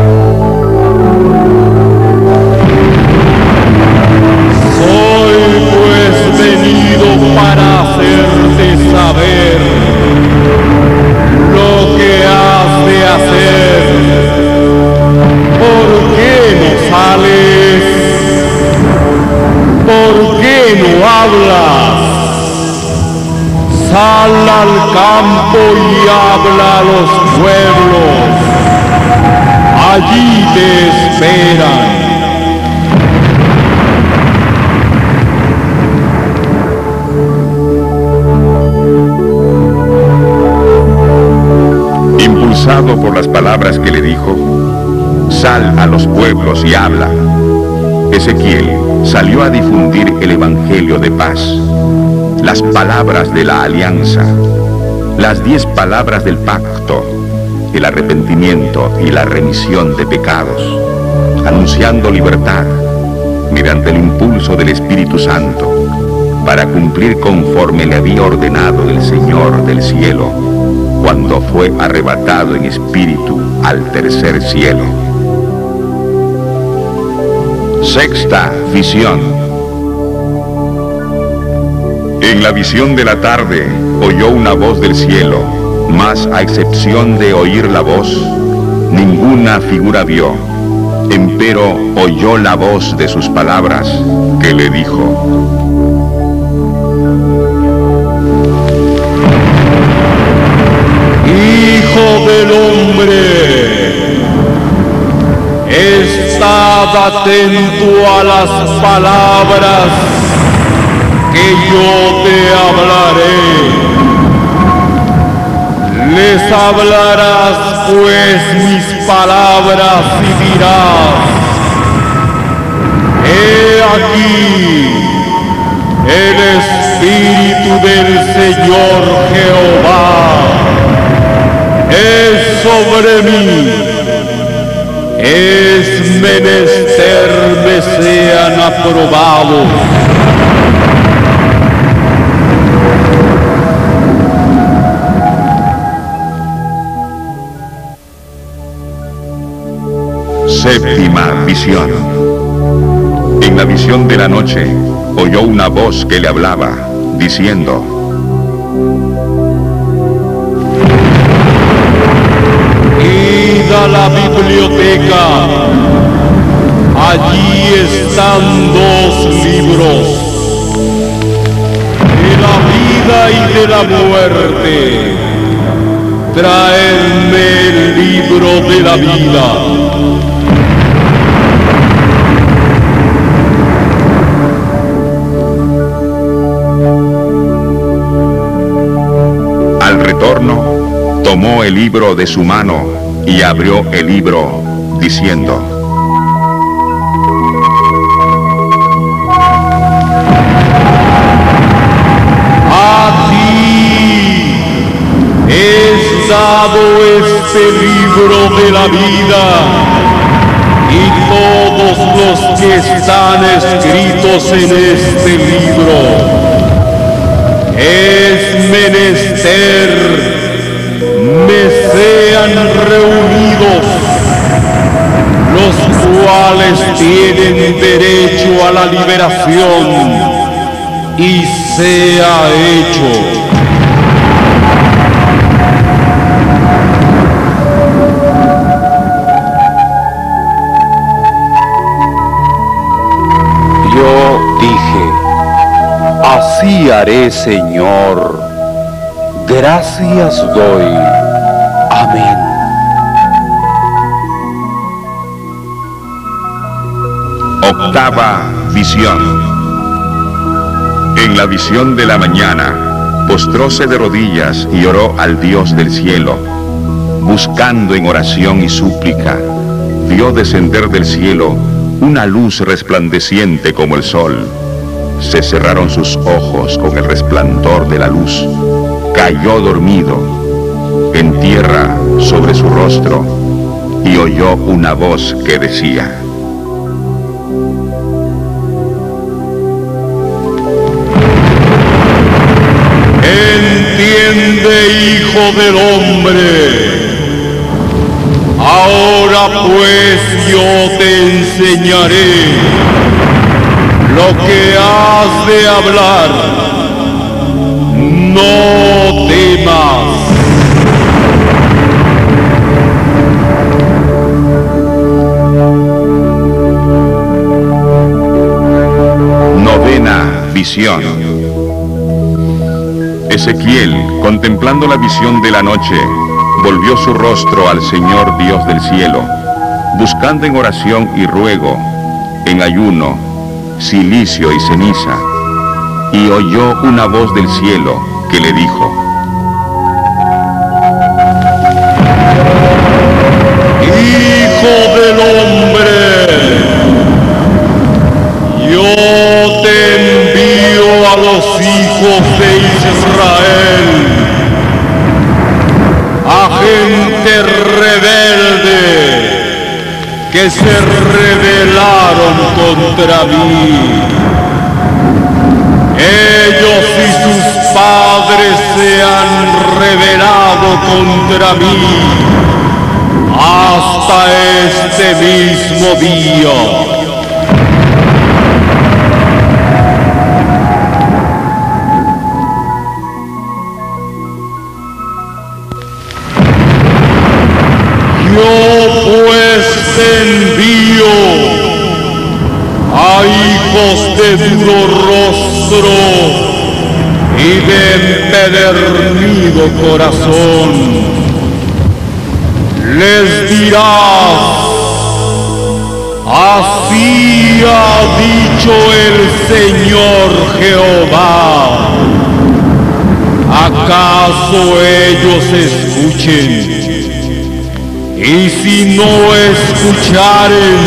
campo y habla a los pueblos. Allí te esperan. Impulsado por las palabras que le dijo, sal a los pueblos y habla. Ezequiel salió a difundir el evangelio de paz, las palabras de la alianza, las 10 palabras del pacto, el arrepentimiento y la remisión de pecados, anunciando libertad mediante el impulso del Espíritu Santo para cumplir conforme le había ordenado el Señor del cielo cuando fue arrebatado en espíritu al tercer cielo. Sexta visión. En la visión de la tarde oyó una voz del cielo, mas a excepción de oír la voz, ninguna figura vio. Empero oyó la voz de sus palabras, que le dijo: Hijo del hombre, estad atento a las palabras que yo te hablaré. Les hablarás pues mis palabras y dirás: He aquí, el Espíritu del Señor Jehová es sobre mí. Es menester me sean aprobados. Séptima visión. En la visión de la noche oyó una voz que le hablaba, diciendo: Id a la biblioteca. Allí están 2 libros, de la vida y de la muerte. Traedme el libro de la vida. Al retorno, tomó el libro de su mano y abrió el libro, diciendo: A ti es dado este libro de la vida, y todos los que están escritos en este libro. Es menester me sean reunidos los cuales tienen derecho a la liberación, y sea hecho. Yo dije: así haré, Señor. Gracias doy. Amén. Octava visión. En la visión de la mañana, postróse de rodillas y oró al Dios del cielo, buscando en oración y súplica. Vio descender del cielo una luz resplandeciente como el sol. Se cerraron sus ojos con el resplandor de la luz. Cayó dormido en tierra sobre su rostro y oyó una voz que decía: Entiende, hijo del hombre. Ahora pues yo te enseñaré lo que has de hablar. No temas. Novena visión. Ezequiel, contemplando la visión de la noche, volvió su rostro al Señor Dios del cielo, buscando en oración y ruego, en ayuno, cilicio y ceniza, y oyó una voz del cielo que le dijo: Hijo del hombre, yo te envío a los hijos de Israel, a gente rebelde que se rebelaron contra mí. Ellos y sus padres se han rebelado contra mí hasta este mismo día. Yo pues te envío a hijos de duro rostro y de empedernido corazón. Les dirás: así ha dicho el Señor Jehová. ¿Acaso ellos escuchen? Y si no escucharen,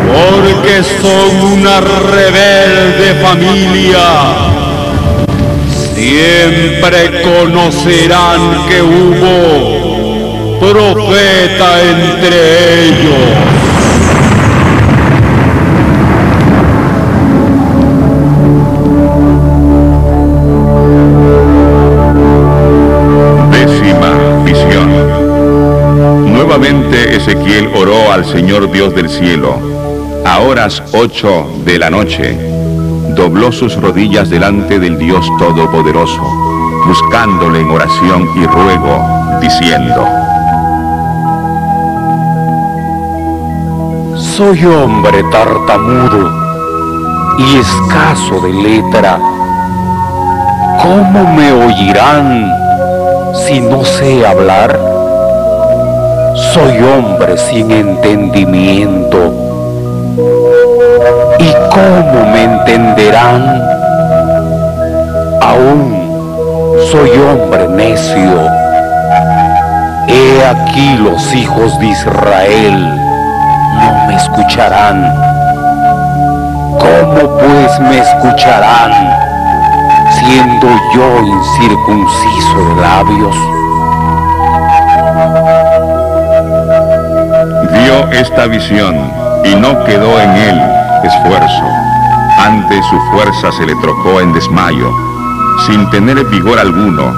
porque son una rebelde familia, siempre conocerán que hubo profeta entre ellos. Nuevamente Ezequiel oró al Señor Dios del cielo. A horas 8 de la noche, dobló sus rodillas delante del Dios Todopoderoso, buscándole en oración y ruego, diciendo: Soy hombre tartamudo y escaso de letra. ¿Cómo me oirán si no sé hablar? Soy hombre sin entendimiento. ¿Y cómo me entenderán? Aún soy hombre necio. He aquí los hijos de Israel no me escucharán. ¿Cómo pues me escucharán, siendo yo incircunciso de labios? Vio esta visión y no quedó en él esfuerzo. Antes su fuerza se le trocó en desmayo. Sin tener vigor alguno,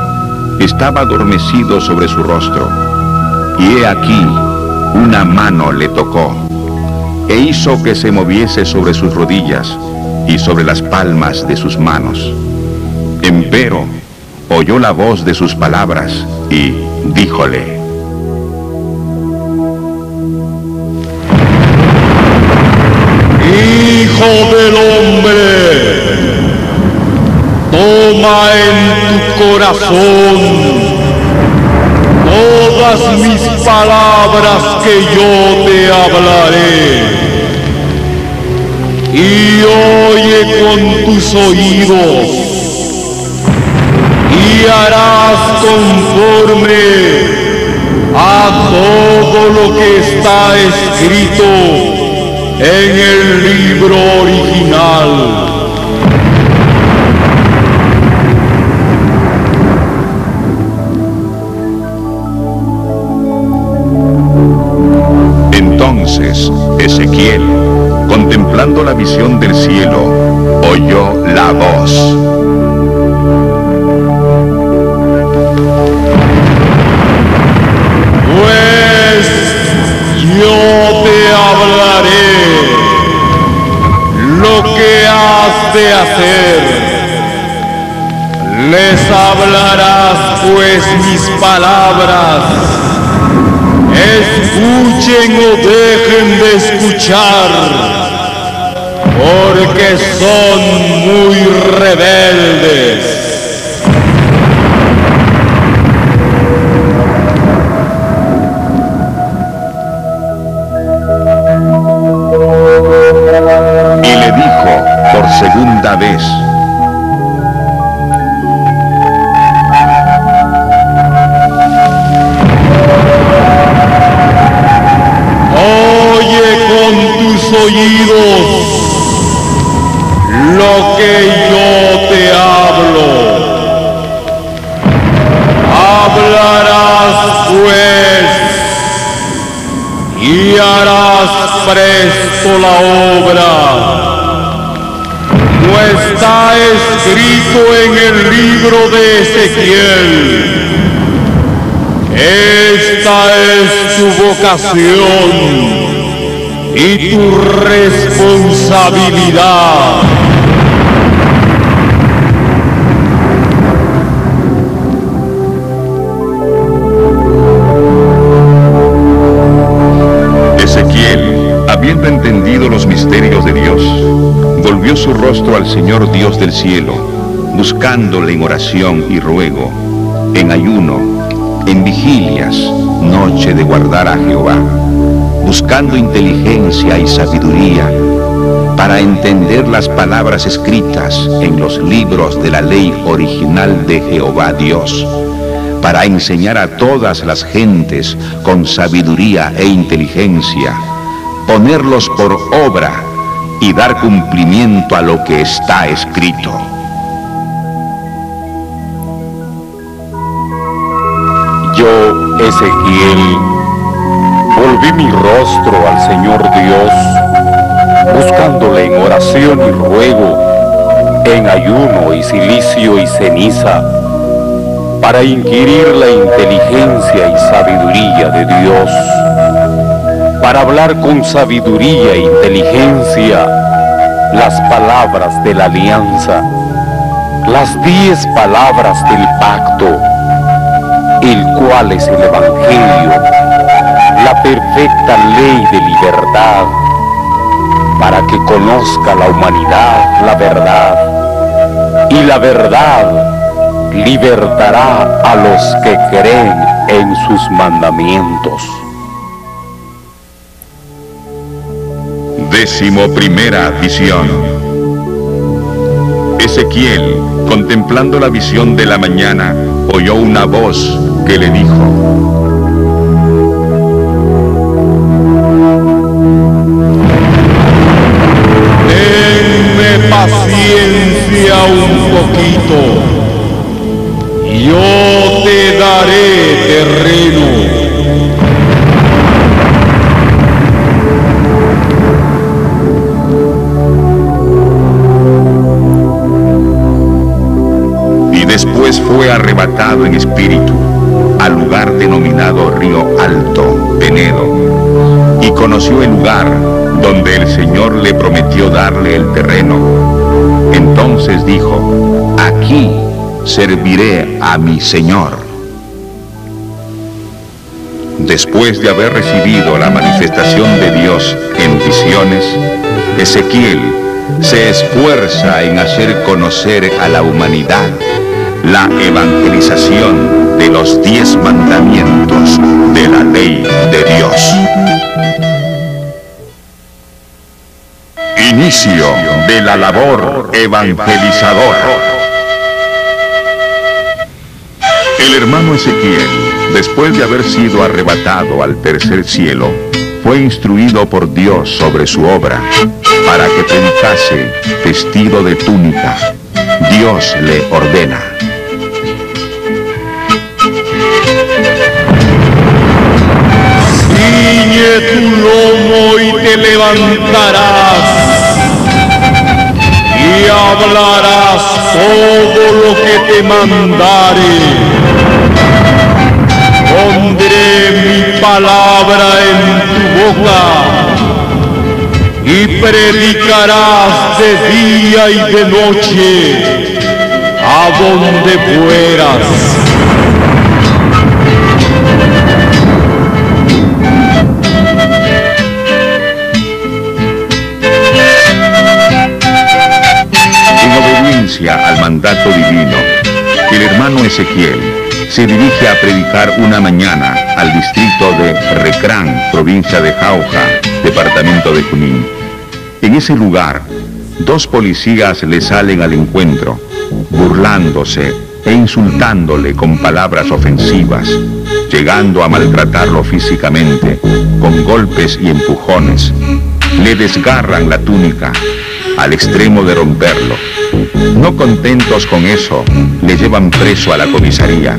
estaba adormecido sobre su rostro. Y he aquí, una mano le tocó, e hizo que se moviese sobre sus rodillas y sobre las palmas de sus manos. Empero, oyó la voz de sus palabras y díjole: Hijo del hombre, toma en tu corazón todas mis palabras que yo te hablaré, y oye con tus oídos, y harás conforme a todo lo que está escrito en el libro original. Entonces Ezequiel, contemplando la visión del cielo, oyó la voz: Pues yo te hablaré lo que has de hacer. Les hablarás pues mis palabras. Escuchen o dejen de escuchar, porque son muy rebeldes. oídos lo que yo te hablo. Hablarás pues y harás presto la obra. No está escrito en el libro de Ezequiel. Esta es tu vocación y tu responsabilidad. Ezequiel, habiendo entendido los misterios de Dios, volvió su rostro al Señor Dios del cielo, buscándole en oración y ruego, en ayuno, en vigilias, noche de guardar a Jehová, buscando inteligencia y sabiduría para entender las palabras escritas en los libros de la ley original de Jehová Dios, para enseñar a todas las gentes con sabiduría e inteligencia, ponerlos por obra y dar cumplimiento a lo que está escrito. Yo, Ezequiel, volví mi rostro al Señor Dios, buscándole en oración y ruego, en ayuno y cilicio y ceniza, para inquirir la inteligencia y sabiduría de Dios, para hablar con sabiduría e inteligencia las palabras de la alianza, las 10 palabras del pacto, el cual es el Evangelio, la perfecta ley de libertad, para que conozca la humanidad la verdad, y la verdad libertará a los que creen en sus mandamientos. 11ª visión. Ezequiel, contemplando la visión de la mañana, oyó una voz que le dijo: Tenme paciencia un poquito, yo te daré terreno. Después fue arrebatado en espíritu al lugar denominado Río Alto, Penedo, y conoció el lugar donde el Señor le prometió darle el terreno. Entonces dijo: aquí serviré a mi Señor. Después de haber recibido la manifestación de Dios en visiones, Ezequiel se esfuerza en hacer conocer a la humanidad la evangelización de los 10 mandamientos de la ley de Dios. Inicio de la labor evangelizadora. El hermano Ezequiel, después de haber sido arrebatado al tercer cielo, fue instruido por Dios sobre su obra para que predicase vestido de túnica. Dios le ordena: ciñe tu lomo y te levantarás y hablarás todo lo que te mandare. Pondré mi palabra en tu boca y predicarás de día y de noche a donde fueras. Al mandato divino, el hermano Ezequiel se dirige a predicar una mañana al distrito de Recrán, provincia de Jauja, departamento de Junín. En ese lugar, 2 policías le salen al encuentro, burlándose e insultándole con palabras ofensivas, llegando a maltratarlo físicamente, con golpes y empujones. le desgarran la túnica al extremo de romperlo. No contentos con eso, le llevan preso a la comisaría.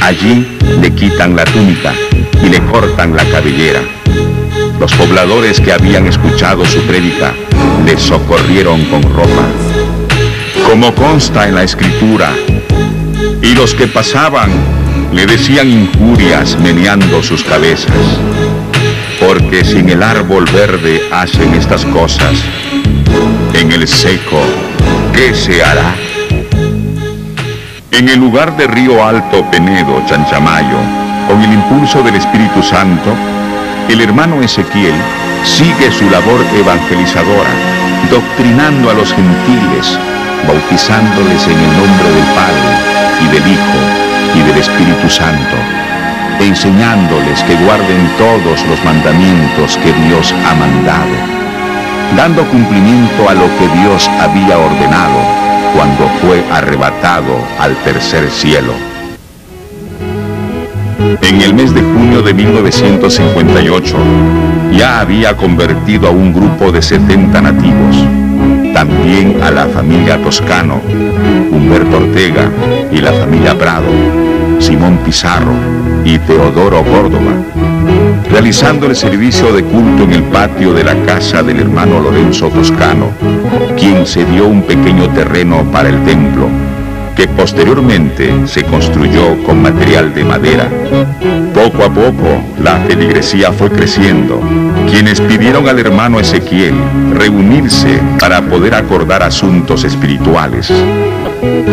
Allí le quitan la túnica y le cortan la cabellera. Los pobladores que habían escuchado su prédica le socorrieron con ropa, como consta en la escritura, y los que pasaban le decían injurias meneando sus cabezas, porque si en el árbol verde hacen estas cosas, en el seco, ¿qué se hará? En el lugar de Río Alto, Penedo, Chanchamayo, con el impulso del Espíritu Santo, el hermano Ezequiel sigue su labor evangelizadora, doctrinando a los gentiles, bautizándoles en el nombre del Padre y del Hijo y del Espíritu Santo, enseñándoles que guarden todos los mandamientos que Dios ha mandado, dando cumplimiento a lo que Dios había ordenado cuando fue arrebatado al tercer cielo. En el mes de junio de 1958, ya había convertido a un grupo de 70 nativos, también a la familia Toscano, Humberto Ortega y la familia Prado, Simón Pizarro y Teodoro Córdoba, realizando el servicio de culto en el patio de la casa del hermano Lorenzo Toscano, quien cedió un pequeño terreno para el templo, que posteriormente se construyó con material de madera. Poco a poco, la feligresía fue creciendo, quienes pidieron al hermano Ezequiel reunirse para poder acordar asuntos espirituales.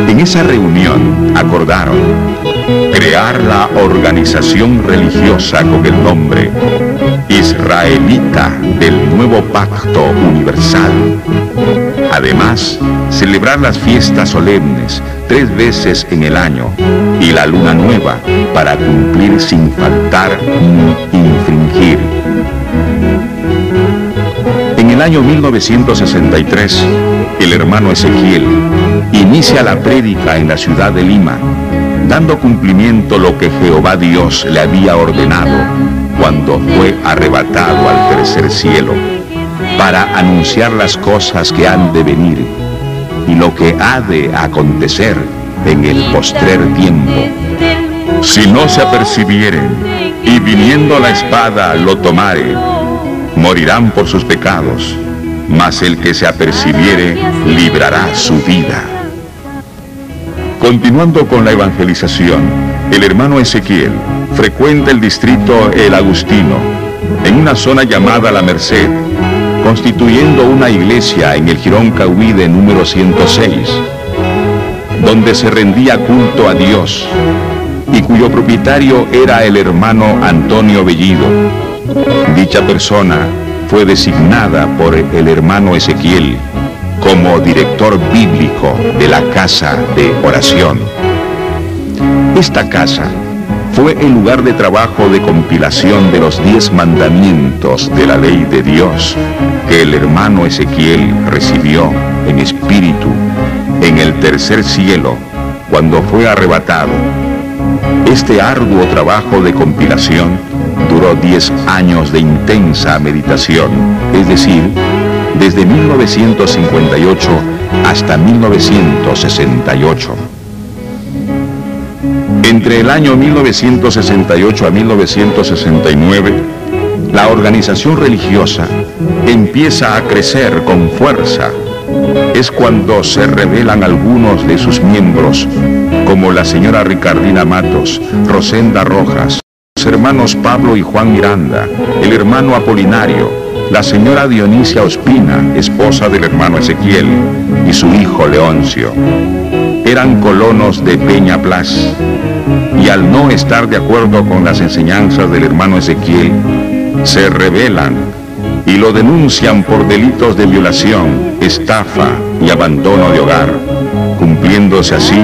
En esa reunión acordaron crear la organización religiosa con el nombre Israelita del Nuevo Pacto Universal. Además, celebrar las fiestas solemnes 3 veces en el año y la luna nueva para cumplir sin faltar ni infringir. En el año 1963, el hermano Ezequiel inicia la prédica en la ciudad de Lima, dando cumplimiento lo que Jehová Dios le había ordenado cuando fue arrebatado al tercer cielo, para anunciar las cosas que han de venir y lo que ha de acontecer en el postrer tiempo. Si no se apercibieren y viniendo la espada lo tomare, morirán por sus pecados, mas el que se apercibiere librará su vida. Continuando con la evangelización, el hermano Ezequiel frecuenta el distrito El Agustino, en una zona llamada La Merced, constituyendo una iglesia en el Jirón Cahuide número 106, donde se rendía culto a Dios, y cuyo propietario era el hermano Antonio Bellido. Dicha persona fue designada por el hermano Ezequiel como director bíblico de la casa de oración. Esta casa fue el lugar de trabajo de compilación de los 10 mandamientos de la ley de Dios que el hermano Ezequiel recibió en espíritu en el tercer cielo cuando fue arrebatado. Este arduo trabajo de compilación duró 10 años de intensa meditación, es decir, desde 1958 hasta 1968. Entre el año 1968 a 1969, la organización religiosa empieza a crecer con fuerza. Es cuando se revelan algunos de sus miembros, como la señora Ricardina Matos, Rosenda Rojas, los hermanos Pablo y Juan Miranda, el hermano Apolinario, la señora Dionisia Ospina, esposa del hermano Ezequiel, y su hijo Leoncio. Eran colonos de Peña Plas, y al no estar de acuerdo con las enseñanzas del hermano Ezequiel, se rebelan y lo denuncian por delitos de violación, estafa y abandono de hogar, cumpliéndose así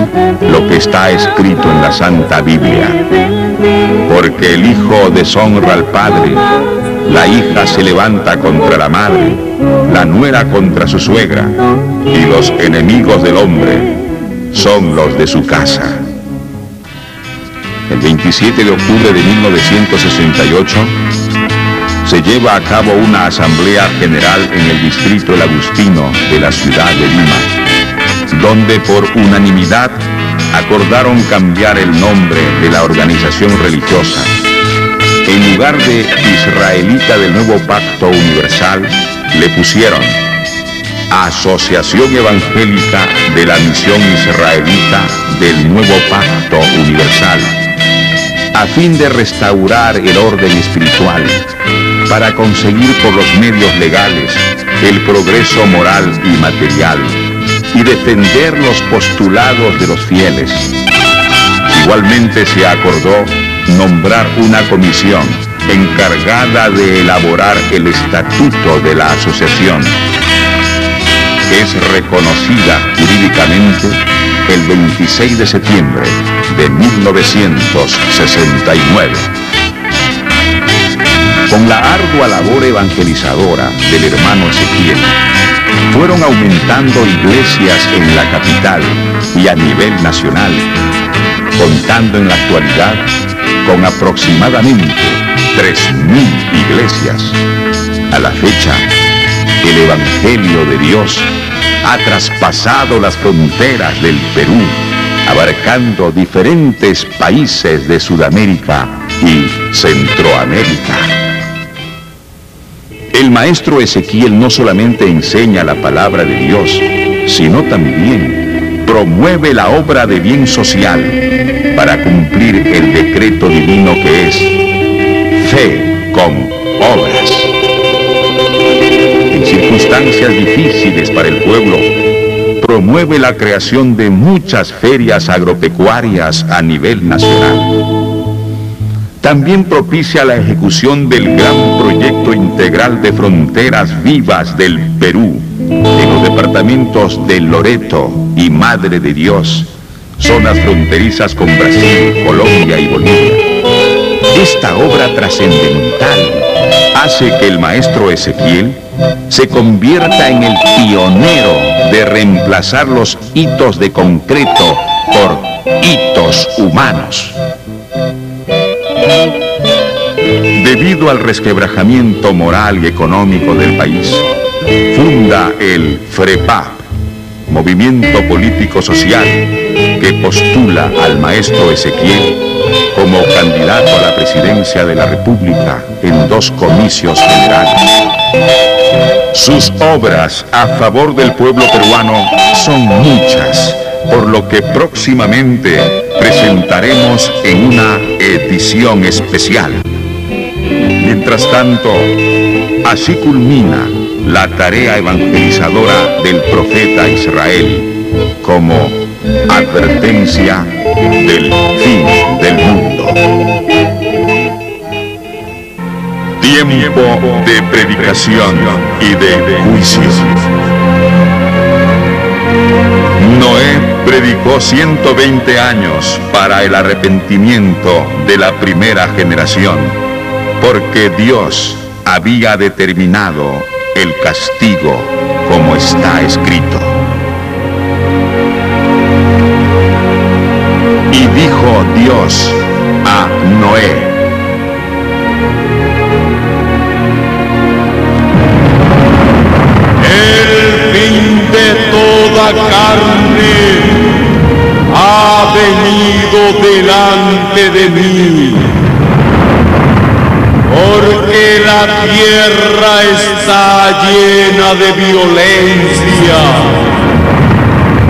lo que está escrito en la Santa Biblia. Porque el hijo deshonra al padre, la hija se levanta contra la madre, la nuera contra su suegra, y los enemigos del hombre son los de su casa. El 27 de octubre de 1968, se lleva a cabo una asamblea general en el distrito El Agustino de la ciudad de Lima, donde por unanimidad acordaron cambiar el nombre de la organización religiosa. En lugar de Israelita del Nuevo Pacto Universal, le pusieron Asociación Evangélica de la Misión Israelita del Nuevo Pacto Universal, a fin de restaurar el orden espiritual, para conseguir por los medios legales el progreso moral y material, y defender los postulados de los fieles. Igualmente se acordó nombrar una comisión encargada de elaborar el estatuto de la asociación, que es reconocida jurídicamente el 26 de septiembre de 1969. Con la ardua labor evangelizadora del hermano Ezequiel, fueron aumentando iglesias en la capital y a nivel nacional, contando en la actualidad con aproximadamente 3.000 iglesias. A la fecha, el Evangelio de Dios ha traspasado las fronteras del Perú, abarcando diferentes países de Sudamérica y Centroamérica. El maestro Ezequiel no solamente enseña la palabra de Dios, sino también promueve la obra de bien social para cumplir el decreto divino que es fe con obras. En circunstancias difíciles para el pueblo, promueve la creación de muchas ferias agropecuarias a nivel nacional. También propicia la ejecución del gran proyecto integral de fronteras vivas del Perú, en los departamentos de Loreto y Madre de Dios, zonas fronterizas con Brasil, Colombia y Bolivia. Esta obra trascendental hace que el maestro Ezequiel se convierta en el pionero de reemplazar los hitos de concreto por hitos humanos. Debido al resquebrajamiento moral y económico del país, funda el FREPAP, movimiento político-social que postula al maestro Ezequiel como candidato a la presidencia de la República en 2 comicios generales. Sus obras a favor del pueblo peruano son muchas, por lo que próximamente presentaremos en una edición especial. Mientras tanto, así culmina la tarea evangelizadora del profeta Israel como advertencia del fin del mundo. Tiempo de predicación y de juicio. Noé predicó 120 años para el arrepentimiento de la primera generación, porque Dios había determinado el castigo como está escrito. Y dijo Dios a Noé: el fin de toda carne ha venido delante de mí, porque la tierra está llena de violencia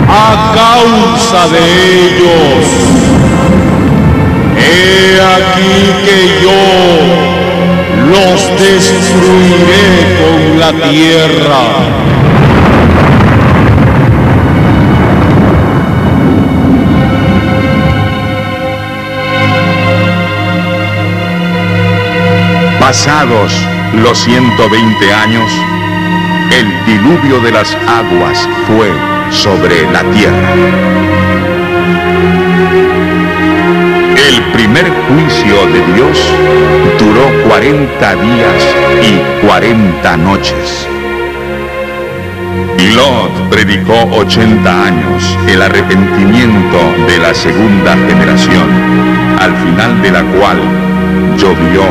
a causa de ellos. He aquí que yo los destruiré con la tierra. Pasados los 120 años, el diluvio de las aguas fue sobre la tierra. El primer juicio de Dios duró 40 días y 40 noches. Y Lot predicó 80 años el arrepentimiento de la segunda generación, al final de la cual llovió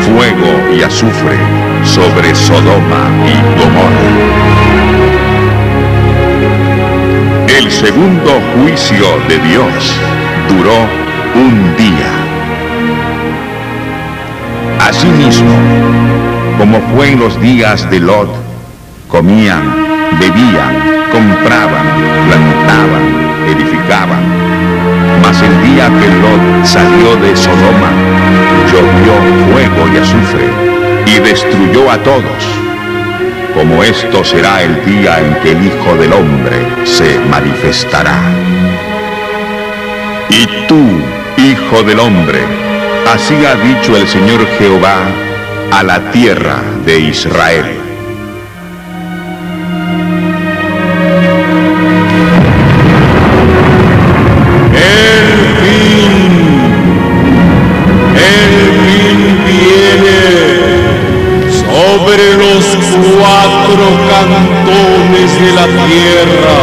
fuego y azufre sobre Sodoma y Gomorra. El segundo juicio de Dios duró un día. Asimismo, como fue en los días de Lot, comían, bebían, compraban, plantaban, edificaban. Mas el día que Lot salió de Sodoma, llovió fuego y azufre y destruyó a todos. Como esto será el día en que el Hijo del Hombre se manifestará. Y tú, Hijo del Hombre, así ha dicho el Señor Jehová a la tierra de Israel. Sobre los 4 cantones de la tierra.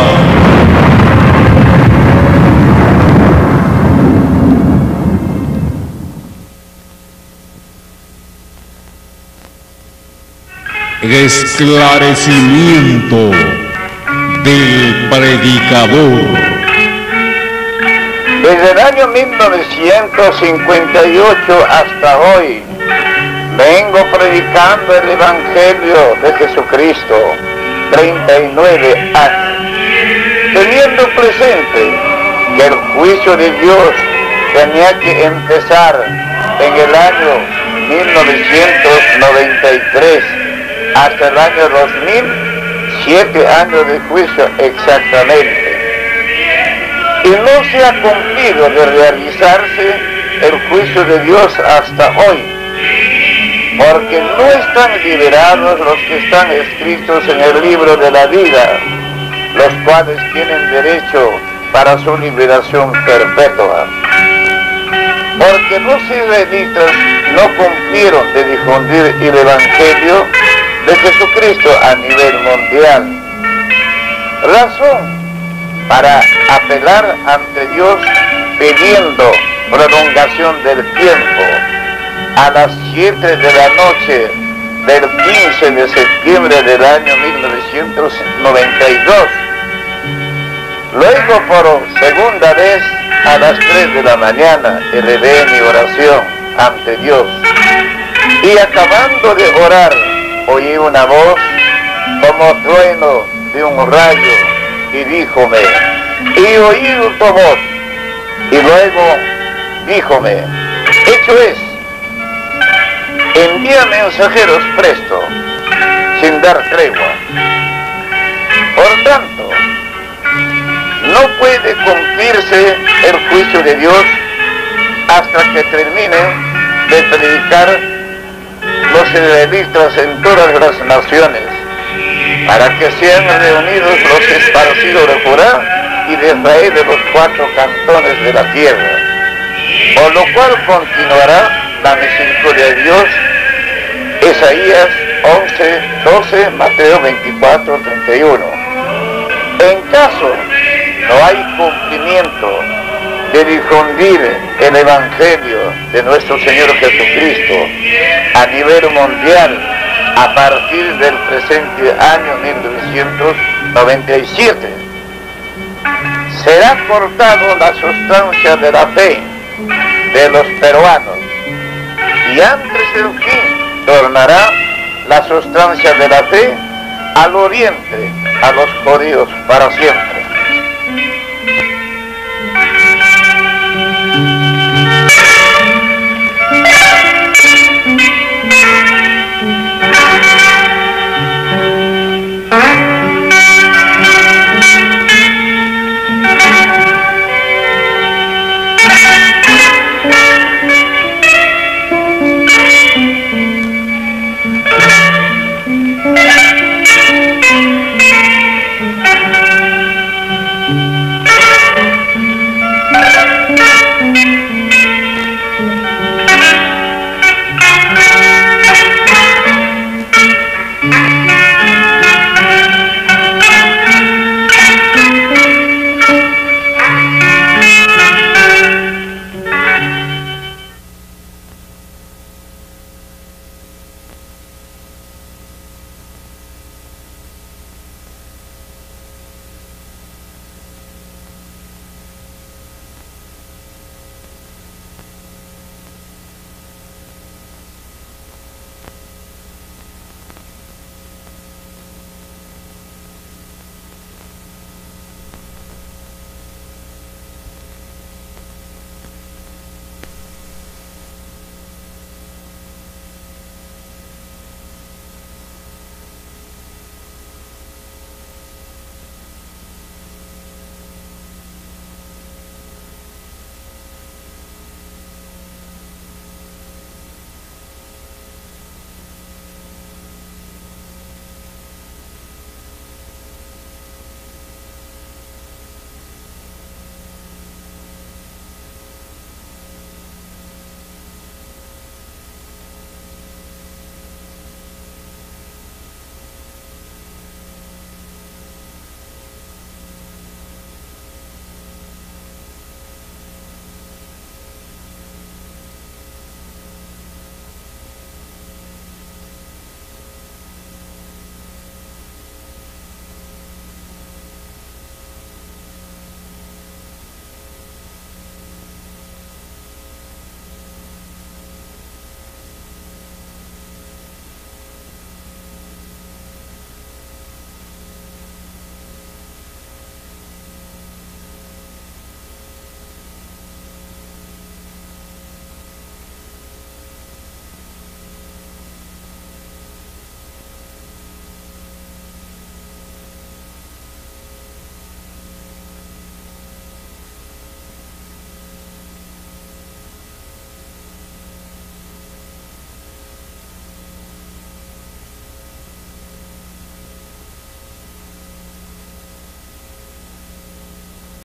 Esclarecimiento del predicador. Desde el año 1958 hasta hoy, vengo predicando el Evangelio de Jesucristo, 39 años, teniendo presente que el juicio de Dios tenía que empezar en el año 1993 hasta el año 2000, 7 años de juicio exactamente. Y no se ha cumplido de realizarse el juicio de Dios hasta hoy, porque no están liberados los que están escritos en el libro de la vida, los cuales tienen derecho para su liberación perpetua. Porque los israelitas no cumplieron de difundir el Evangelio de Jesucristo a nivel mundial. Razón para apelar ante Dios pidiendo prolongación del tiempo. A las 7 de la noche del 15 de septiembre del año 1992. Luego por segunda vez a las 3 de la mañana elevé mi oración ante Dios. Y acabando de orar, oí una voz como trueno de un rayo y díjome, y oí tu voz, y luego díjome, hecho es, envía mensajeros presto, sin dar tregua. Por tanto, no puede cumplirse el juicio de Dios hasta que termine de predicar los israelitas en todas las naciones, para que sean reunidos los esparcidos de Judá y de Israel de los 4 cantones de la tierra, por lo cual continuará la misericordia de Dios. Isaías 11, 12, Mateo 24, 31. En caso no hay cumplimiento de difundir el Evangelio de nuestro Señor Jesucristo a nivel mundial a partir del presente año 1997, será cortado la sustancia de la fe de los peruanos y antes del fin tornará la sustancia de la fe al oriente, a los judíos para siempre.